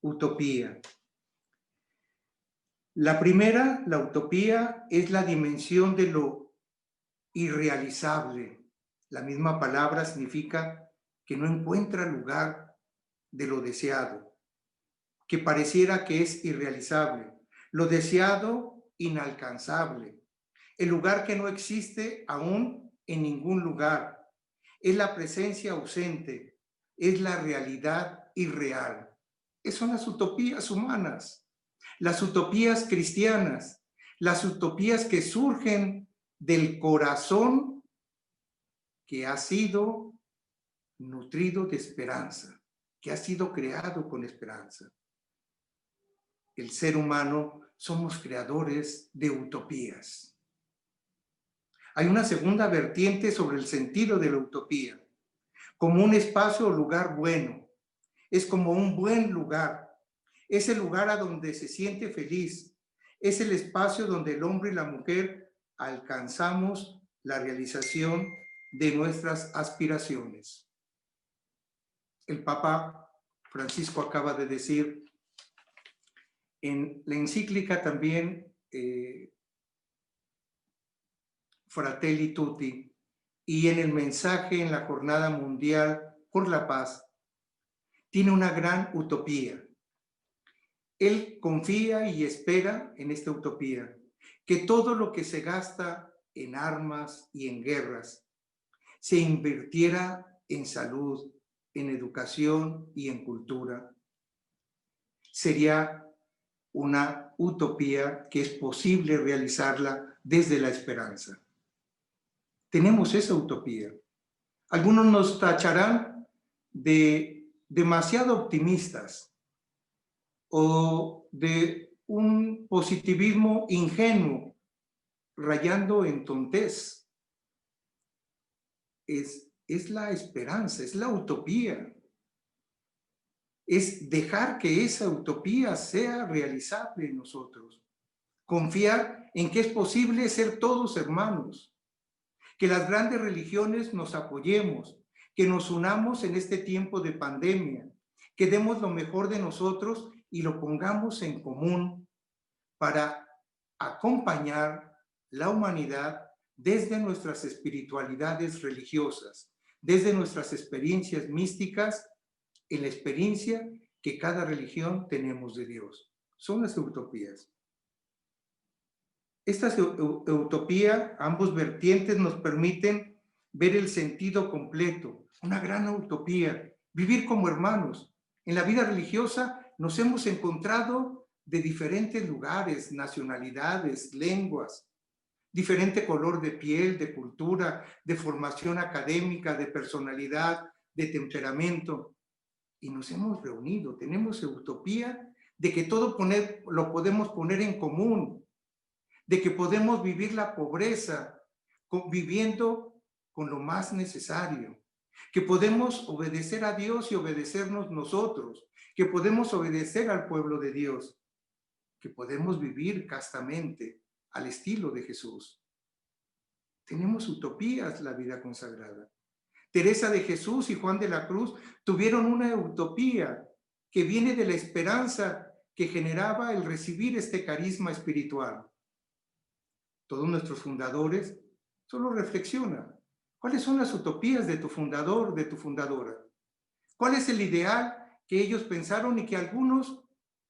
utopía? La primera, la utopía, es la dimensión de lo irrealizable. La misma palabra significa que no encuentra lugar de lo deseado, que pareciera que es irrealizable. Lo deseado, inalcanzable. El lugar que no existe aún en ningún lugar. Es la presencia ausente, es la realidad irreal. Esas son las utopías humanas. Las utopías cristianas, las utopías que surgen del corazón que ha sido nutrido de esperanza, que ha sido creado con esperanza. El ser humano somos creadores de utopías. Hay una segunda vertiente sobre el sentido de la utopía, como un espacio o lugar bueno. Es como un buen lugar. Es el lugar a donde se siente feliz. Es el espacio donde el hombre y la mujer alcanzamos la realización de nuestras aspiraciones. El Papa Francisco acaba de decir en la encíclica también Fratelli Tutti y en el mensaje en la Jornada Mundial por la Paz, tiene una gran utopía. Él confía y espera en esta utopía, que todo lo que se gasta en armas y en guerras se invirtiera en salud, en educación y en cultura. Sería una utopía que es posible realizarla desde la esperanza. Tenemos esa utopía. Algunos nos tacharán de demasiado optimistas o de un positivismo ingenuo, rayando en tontez. Es la esperanza, es la utopía. Es dejar que esa utopía sea realizable en nosotros. Confiar en que es posible ser todos hermanos, que las grandes religiones nos apoyemos, que nos unamos en este tiempo de pandemia, que demos lo mejor de nosotros y lo pongamos en común para acompañar la humanidad desde nuestras espiritualidades religiosas, desde nuestras experiencias místicas, en la experiencia que cada religión tenemos de Dios. Son las utopías. Estas utopías, ambos vertientes, nos permiten ver el sentido completo, una gran utopía, vivir como hermanos. En la vida religiosa nos hemos encontrado de diferentes lugares, nacionalidades, lenguas, diferente color de piel, de cultura, de formación académica, de personalidad, de temperamento. Y nos hemos reunido, tenemos utopía de que todo lo podemos poner en común, de que podemos vivir la pobreza viviendo con lo más necesario, que podemos obedecer a Dios y obedecernos nosotros, que podemos obedecer al pueblo de Dios, que podemos vivir castamente al estilo de Jesús. Tenemos utopías la vida consagrada. Teresa de Jesús y Juan de la Cruz tuvieron una utopía que viene de la esperanza que generaba el recibir este carisma espiritual. Todos nuestros fundadores solo reflexionan. ¿Cuáles son las utopías de tu fundador, de tu fundadora? ¿Cuál es el ideal que ellos pensaron y que algunos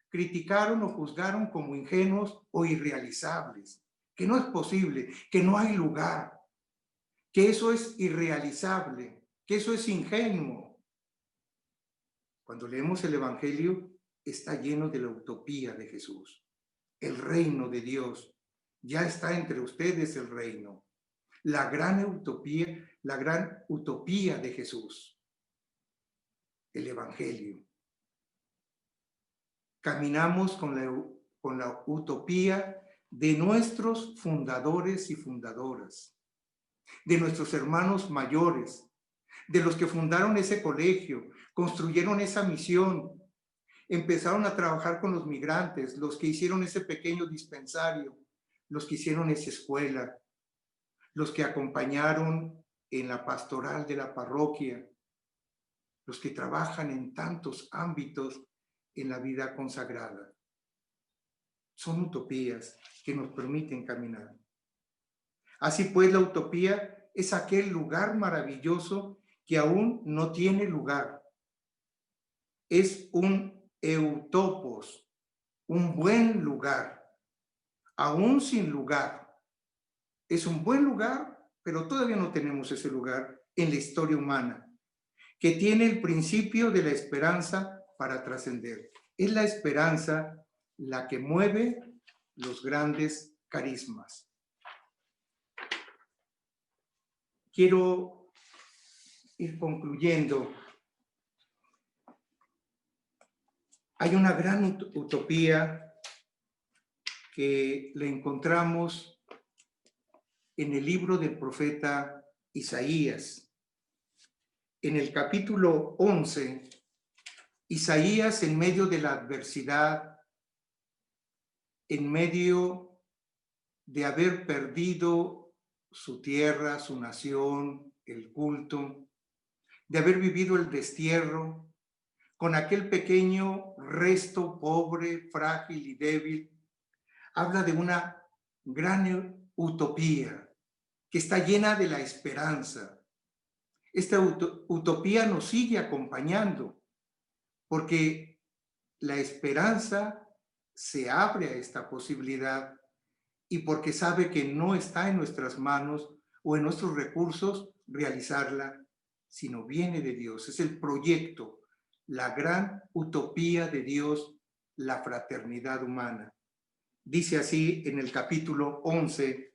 criticaron o juzgaron como ingenuos o irrealizables? Que no es posible, que no hay lugar, que eso es irrealizable, que eso es ingenuo. Cuando leemos el Evangelio, está lleno de la utopía de Jesús. El reino de Dios. Ya está entre ustedes el reino. La gran utopía de Jesús. El Evangelio. Caminamos con la utopía de nuestros fundadores y fundadoras, de nuestros hermanos mayores, de los que fundaron ese colegio, construyeron esa misión, empezaron a trabajar con los migrantes, los que hicieron ese pequeño dispensario, los que hicieron esa escuela, los que acompañaron en la pastoral de la parroquia, los que trabajan en tantos ámbitos en la vida consagrada. Son utopías que nos permiten caminar. Así pues, la utopía es aquel lugar maravilloso que aún no tiene lugar. Es un eutopos, un buen lugar, aún sin lugar. Es un buen lugar, pero todavía no tenemos ese lugar en la historia humana, que tiene el principio de la esperanza para trascender. Es la esperanza la que mueve los grandes carismas. Quiero ir concluyendo. Hay una gran utopía que la encontramos en el libro del profeta Isaías. En el capítulo 11, Isaías, en medio de la adversidad, en medio de haber perdido su tierra, su nación, el culto, de haber vivido el destierro, con aquel pequeño resto pobre, frágil y débil, habla de una gran utopía que está llena de la esperanza. Esta utopía nos sigue acompañando porque la esperanza se abre a esta posibilidad y porque sabe que no está en nuestras manos o en nuestros recursos realizarla, sino viene de Dios. Es el proyecto, la gran utopía de Dios, la fraternidad humana. Dice así en el capítulo 11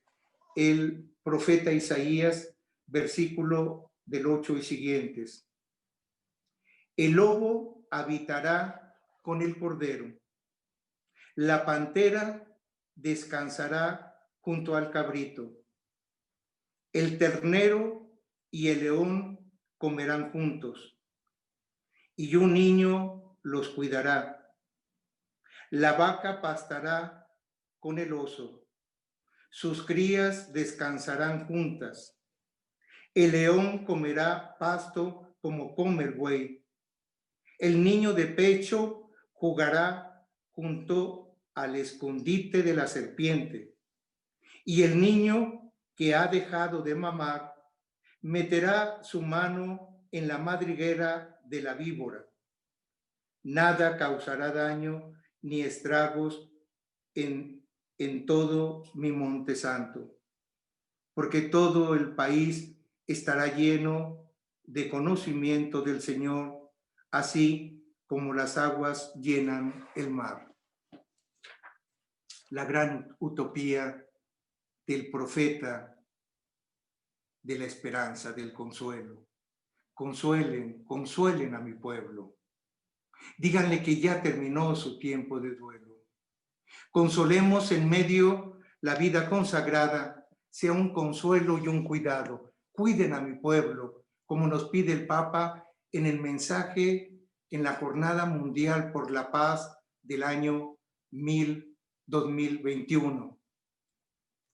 el profeta Isaías, versículo del 8 y siguientes. El lobo habitará con el cordero, la pantera descansará junto al cabrito, el ternero y el león comerán juntos, y un niño los cuidará. La vaca pastará con el oso, sus crías descansarán juntas. El león comerá pasto como come el buey. El niño de pecho jugará junto al escondite de la serpiente. Y el niño que ha dejado de mamar meterá su mano en la madriguera de la víbora. Nada causará daño ni estragos en todo mi monte santo, porque todo el país estará lleno de conocimiento del Señor, así como las aguas llenan el mar. La gran utopía del profeta de la esperanza, del consuelo. Consuelen a mi pueblo. Díganle que ya terminó su tiempo de duelo. Consolemos en medio la vida consagrada, sea un consuelo y un cuidado. Cuiden a mi pueblo, como nos pide el Papa en el mensaje en la Jornada Mundial por la Paz del año 2021.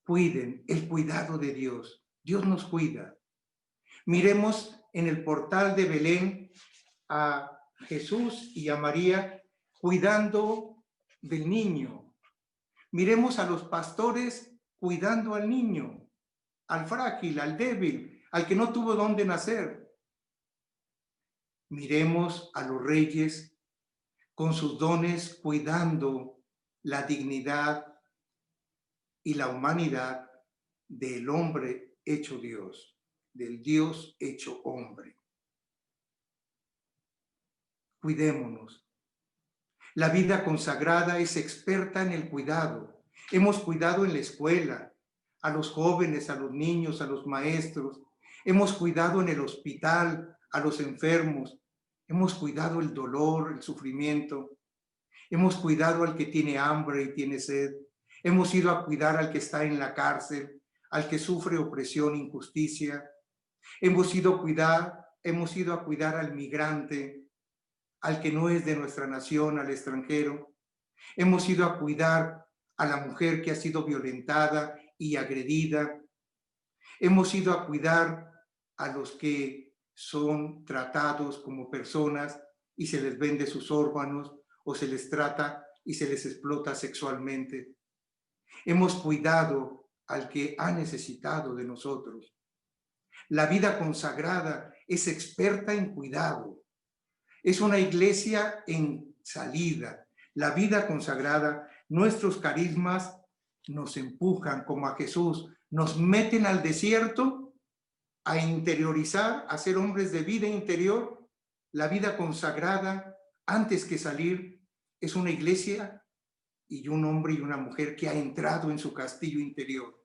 Cuiden, el cuidado de Dios. Dios nos cuida. Miremos en el portal de Belén a Jesús y a María cuidando del niño. Miremos a los pastores cuidando al niño, al frágil, al débil, al que no tuvo dónde nacer. Miremos a los reyes con sus dones cuidando la dignidad y la humanidad del hombre hecho Dios, del Dios hecho hombre. Cuidémonos. La vida consagrada es experta en el cuidado. Hemos cuidado en la escuela, a los jóvenes, a los niños, a los maestros. Hemos cuidado en el hospital, a los enfermos. Hemos cuidado el dolor, el sufrimiento. Hemos cuidado al que tiene hambre y tiene sed. Hemos ido a cuidar al que está en la cárcel, al que sufre opresión, injusticia. Hemos ido a cuidar al migrante, al que no es de nuestra nación, al extranjero. Hemos ido a cuidar a la mujer que ha sido violentada y agredida. Hemos ido a cuidar a los que son tratados como personas y se les vende sus órganos o se les trata y se les explota sexualmente. Hemos cuidado al que ha necesitado de nosotros. La vida consagrada es experta en cuidado. Es una iglesia en salida. La vida consagrada, nuestros carismas nos empujan como a Jesús, nos meten al desierto a interiorizar, a ser hombres de vida interior. La vida consagrada, antes que salir, es una iglesia y un hombre y una mujer que ha entrado en su castillo interior,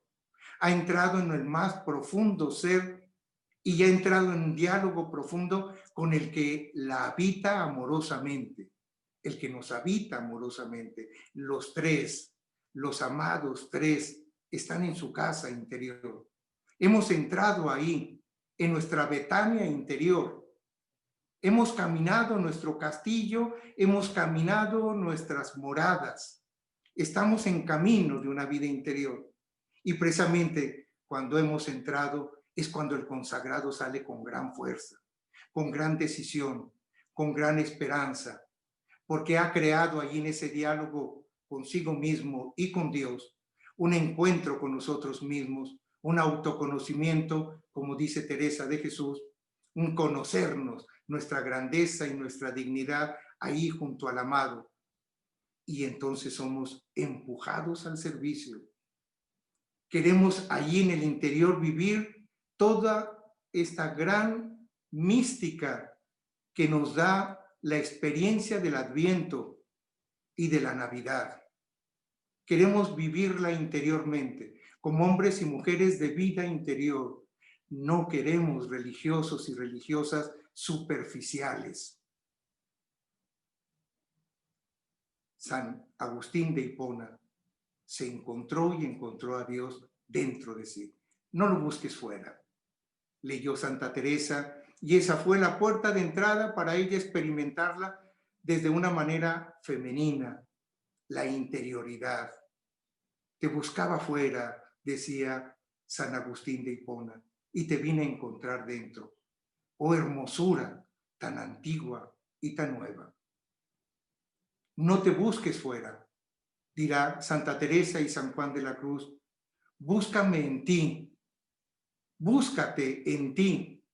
ha entrado en el más profundo ser y ha entrado en un diálogo profundo con el que la habita amorosamente, el que nos habita amorosamente. Los tres, los amados tres, están en su casa interior. Hemos entrado ahí, en nuestra Betania interior. Hemos caminado nuestro castillo, hemos caminado nuestras moradas. Estamos en camino de una vida interior. Y precisamente cuando hemos entrado es cuando el consagrado sale con gran fuerza, con gran decisión, con gran esperanza, porque ha creado allí en ese diálogo consigo mismo y con Dios un encuentro con nosotros mismos, un autoconocimiento, como dice Teresa de Jesús, un conocernos, nuestra grandeza y nuestra dignidad ahí junto al amado. Y entonces somos empujados al servicio. Queremos allí en el interior vivir toda esta gran mística que nos da la experiencia del Adviento y de la Navidad. Queremos vivirla interiormente, como hombres y mujeres de vida interior. No queremos religiosos y religiosas superficiales. San Agustín de Hipona se encontró y encontró a Dios dentro de sí. No lo busques fuera. Leyó Santa Teresa y esa fue la puerta de entrada para ella experimentarla desde una manera femenina, la interioridad. Te buscaba fuera, decía San Agustín de Hipona, y te vine a encontrar dentro. Oh hermosura tan antigua y tan nueva. No te busques fuera, dirá Santa Teresa y San Juan de la Cruz. Búscame en ti, búscate en ti,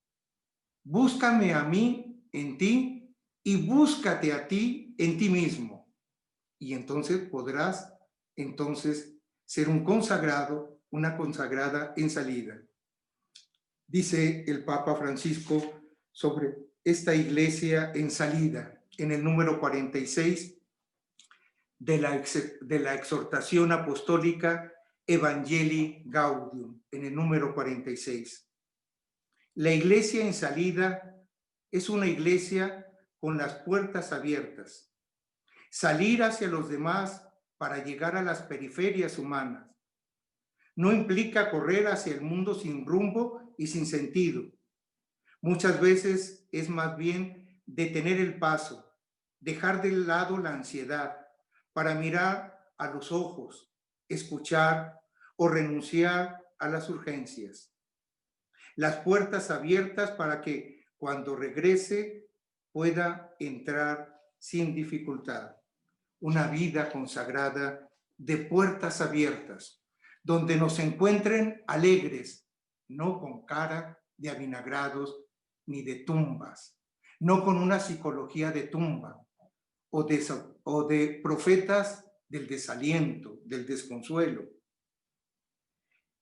búscame a mí en ti y búscate a ti en ti mismo. Y entonces podrás ser un consagrado, una consagrada en salida. Dice el Papa Francisco sobre esta iglesia en salida, en el número 46 de la exhortación apostólica Evangelii Gaudium, en el número 46. La iglesia en salida es una iglesia con las puertas abiertas. Salir hacia los demás para llegar a las periferias humanas. No implica correr hacia el mundo sin rumbo y sin sentido. Muchas veces es más bien detener el paso, dejar de lado la ansiedad para mirar a los ojos, escuchar o renunciar a las urgencias. Las puertas abiertas para que cuando regrese pueda entrar sin dificultad. Una vida consagrada de puertas abiertas, donde nos encuentren alegres, no con cara de avinagrados ni de tumbas, no con una psicología de tumba o de profetas del desaliento, del desconsuelo.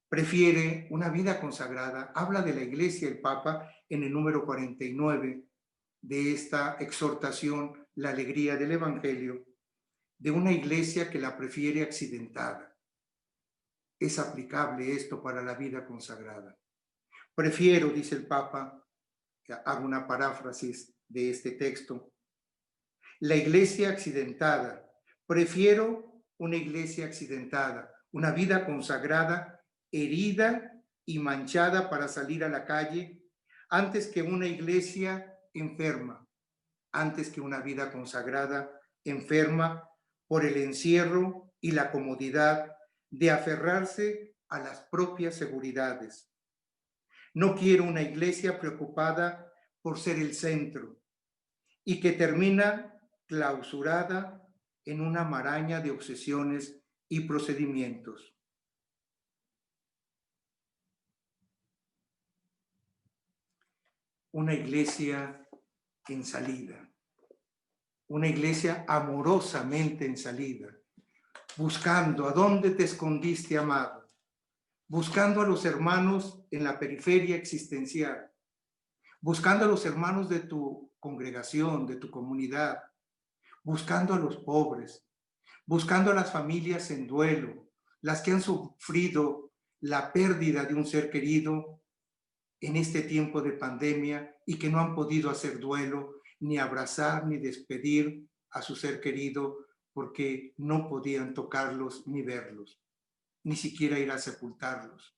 Prefiere una vida consagrada. Habla de la iglesia el Papa en el número 49 de esta exhortación, la alegría del Evangelio, de una iglesia que la prefiere accidentada. Es aplicable esto para la vida consagrada. Prefiero, dice el Papa, hago una paráfrasis de este texto, la iglesia accidentada. Prefiero una iglesia accidentada, una vida consagrada, herida y manchada para salir a la calle, antes que una iglesia enferma, antes que una vida consagrada enferma por el encierro y la comodidad de aferrarse a las propias seguridades. No quiero una iglesia preocupada por ser el centro y que termina clausurada en una maraña de obsesiones y procedimientos. Una iglesia en salida, una iglesia amorosamente en salida, buscando a dónde te escondiste, amado, buscando a los hermanos en la periferia existencial, buscando a los hermanos de tu congregación, de tu comunidad, buscando a los pobres, buscando a las familias en duelo, las que han sufrido la pérdida de un ser querido en este tiempo de pandemia y que no han podido hacer duelo, ni abrazar, ni despedir a su ser querido porque no podían tocarlos ni verlos, ni siquiera ir a sepultarlos.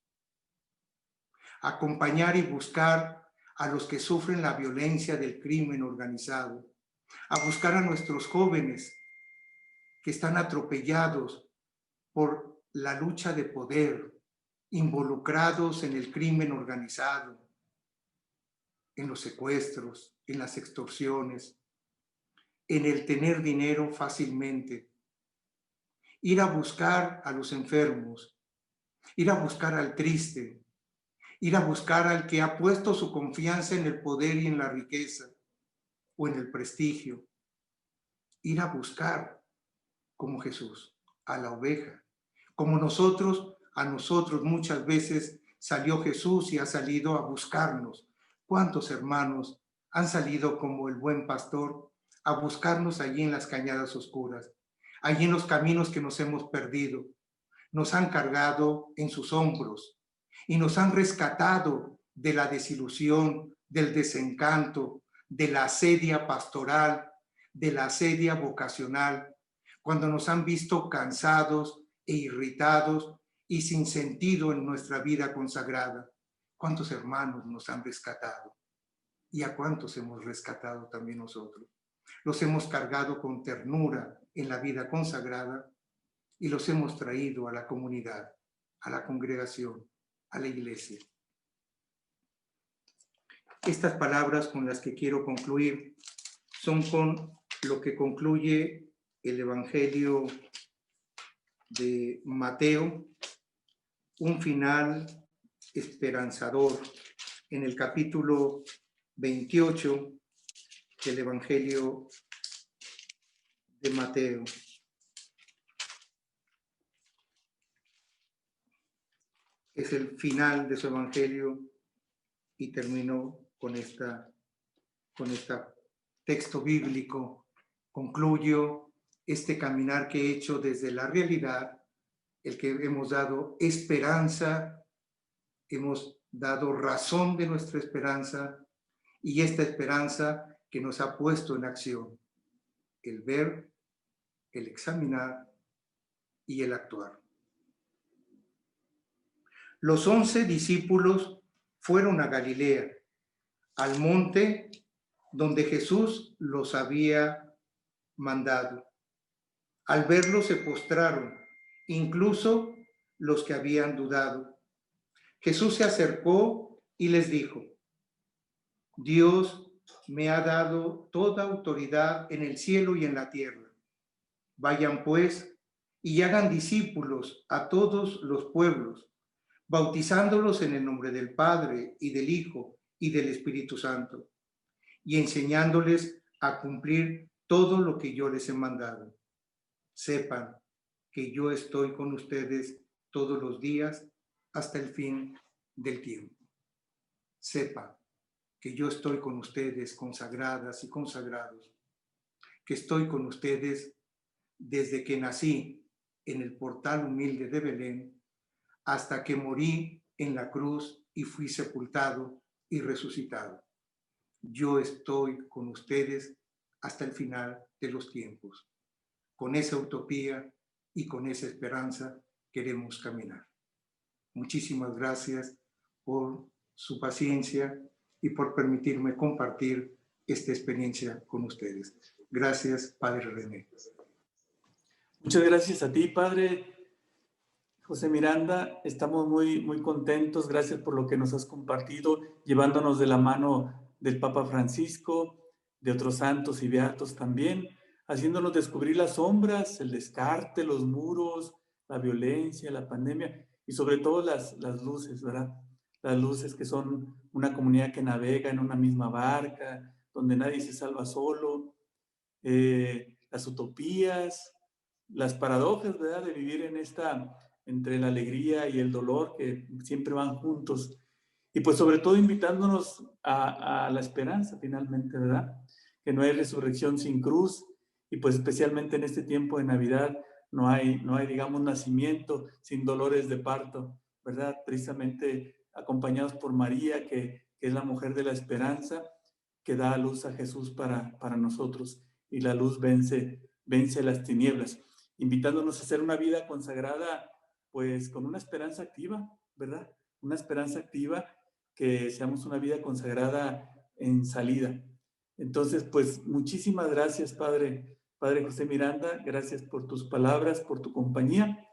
Acompañar y buscar a los que sufren la violencia del crimen organizado, a buscar a nuestros jóvenes que están atropellados por la lucha de poder, involucrados en el crimen organizado, en los secuestros, en las extorsiones, en el tener dinero fácilmente. Ir a buscar a los enfermos, ir a buscar al triste, ir a buscar al que ha puesto su confianza en el poder y en la riqueza o en el prestigio. Ir a buscar como Jesús, a la oveja. Como nosotros, a nosotros muchas veces salió Jesús y ha salido a buscarnos. ¿Cuántos hermanos han salido como el buen pastor a buscarnos allí en las cañadas oscuras, allí en los caminos que nos hemos perdido? Nos han cargado en sus hombros y nos han rescatado de la desilusión, del desencanto, de la asedia pastoral, de la asedia vocacional, cuando nos han visto cansados e irritados y sin sentido en nuestra vida consagrada. ¿Cuántos hermanos nos han rescatado? ¿Y a cuántos hemos rescatado también nosotros? Los hemos cargado con ternura en la vida consagrada y los hemos traído a la comunidad, a la congregación, a la iglesia. Estas palabras con las que quiero concluir son con lo que concluye el Evangelio de Mateo, un final esperanzador en el capítulo 28 del Evangelio de Mateo. Es el final de su Evangelio y terminó con este texto bíblico. Concluyo este caminar que he hecho desde la realidad, el que hemos dado esperanza, hemos dado razón de nuestra esperanza y esta esperanza que nos ha puesto en acción, el ver, el examinar y el actuar. Los 11 discípulos fueron a Galilea, al monte donde Jesús los había mandado. Al verlo se postraron, incluso los que habían dudado. Jesús se acercó y les dijo: Dios me ha dado toda autoridad en el cielo y en la tierra. Vayan pues y hagan discípulos a todos los pueblos, bautizándolos en el nombre del Padre y del Hijo y del Espíritu Santo, y enseñándoles a cumplir todo lo que yo les he mandado. Sepan que yo estoy con ustedes todos los días hasta el fin del tiempo. Sepan que yo estoy con ustedes, consagradas y consagrados, que estoy con ustedes desde que nací en el portal humilde de Belén hasta que morí en la cruz y fui sepultado y resucitado. Yo estoy con ustedes hasta el final de los tiempos. Con esa utopía y con esa esperanza queremos caminar. Muchísimas gracias por su paciencia y por permitirme compartir esta experiencia con ustedes. Gracias, Padre René.
Muchas gracias a ti, Padre José Miranda. Estamos muy contentos. Gracias por lo que nos has compartido, llevándonos de la mano del Papa Francisco, de otros santos y beatos también, haciéndonos descubrir las sombras, el descarte, los muros, la violencia, la pandemia y sobre todo las luces, ¿verdad? Las luces que son una comunidad que navega en una misma barca, donde nadie se salva solo, las utopías, las paradojas, ¿verdad? De vivir en entre la alegría y el dolor que siempre van juntos. Y pues sobre todo invitándonos a la esperanza finalmente, ¿verdad? Que no hay resurrección sin cruz y pues especialmente en este tiempo de Navidad no hay, digamos, nacimiento sin dolores de parto, ¿verdad? Precisamente acompañados por María, que es la mujer de la esperanza, que da a luz a Jesús para nosotros, y la luz vence las tinieblas, invitándonos a hacer una vida consagrada, pues con una esperanza activa, ¿verdad? Una esperanza activa, que seamos una vida consagrada en salida. Entonces, pues muchísimas gracias, Padre José Miranda, gracias por tus palabras, por tu compañía.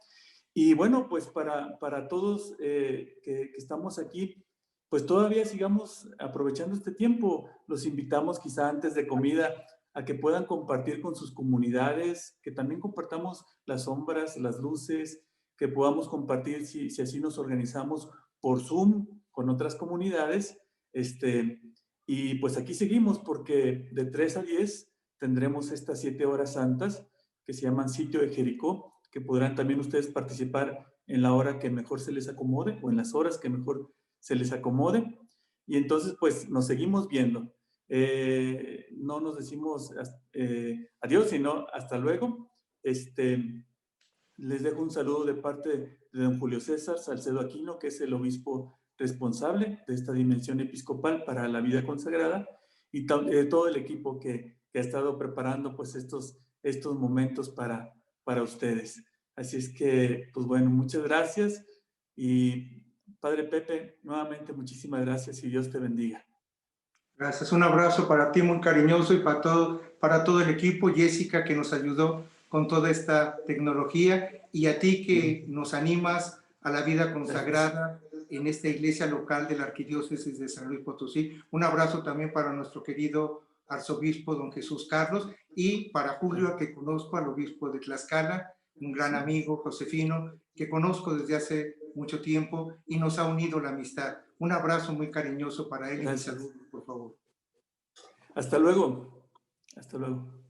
Y bueno, pues para todos que estamos aquí, pues todavía sigamos aprovechando este tiempo. Los invitamos quizá antes de comida a que puedan compartir con sus comunidades, que también compartamos las sombras, las luces, que podamos compartir, si así nos organizamos, por Zoom con otras comunidades. Y pues aquí seguimos, porque de 3 a 10 tendremos estas 7 horas santas que se llaman Sitio de Jericó, que podrán también ustedes participar en la hora que mejor se les acomode o en las horas que mejor se les acomode. Y entonces, pues nos seguimos viendo. No nos decimos adiós, sino hasta luego. Les dejo un saludo de parte de don Julio César Salcedo Aquino, que es el obispo responsable de esta dimensión episcopal para la vida consagrada, y todo el equipo que ha estado preparando pues estos momentos para ustedes. Así es que, pues bueno, muchas gracias, y Padre Pepe, nuevamente muchísimas gracias y Dios te bendiga.
Gracias, un abrazo para ti muy cariñoso y para todo el equipo, Jessica que nos ayudó con toda esta tecnología, y a ti que nos animas a la vida consagrada en esta iglesia local de la Arquidiócesis de San Luis Potosí. Un abrazo también para nuestro querido arzobispo don Jesús Carlos, y para Julio, que conozco, al obispo de Tlaxcala, un gran amigo, Josefino, que conozco desde hace mucho tiempo y nos ha unido la amistad. Un abrazo muy cariñoso para él. Gracias. Y mi saludo, por favor.
Hasta luego. Hasta luego.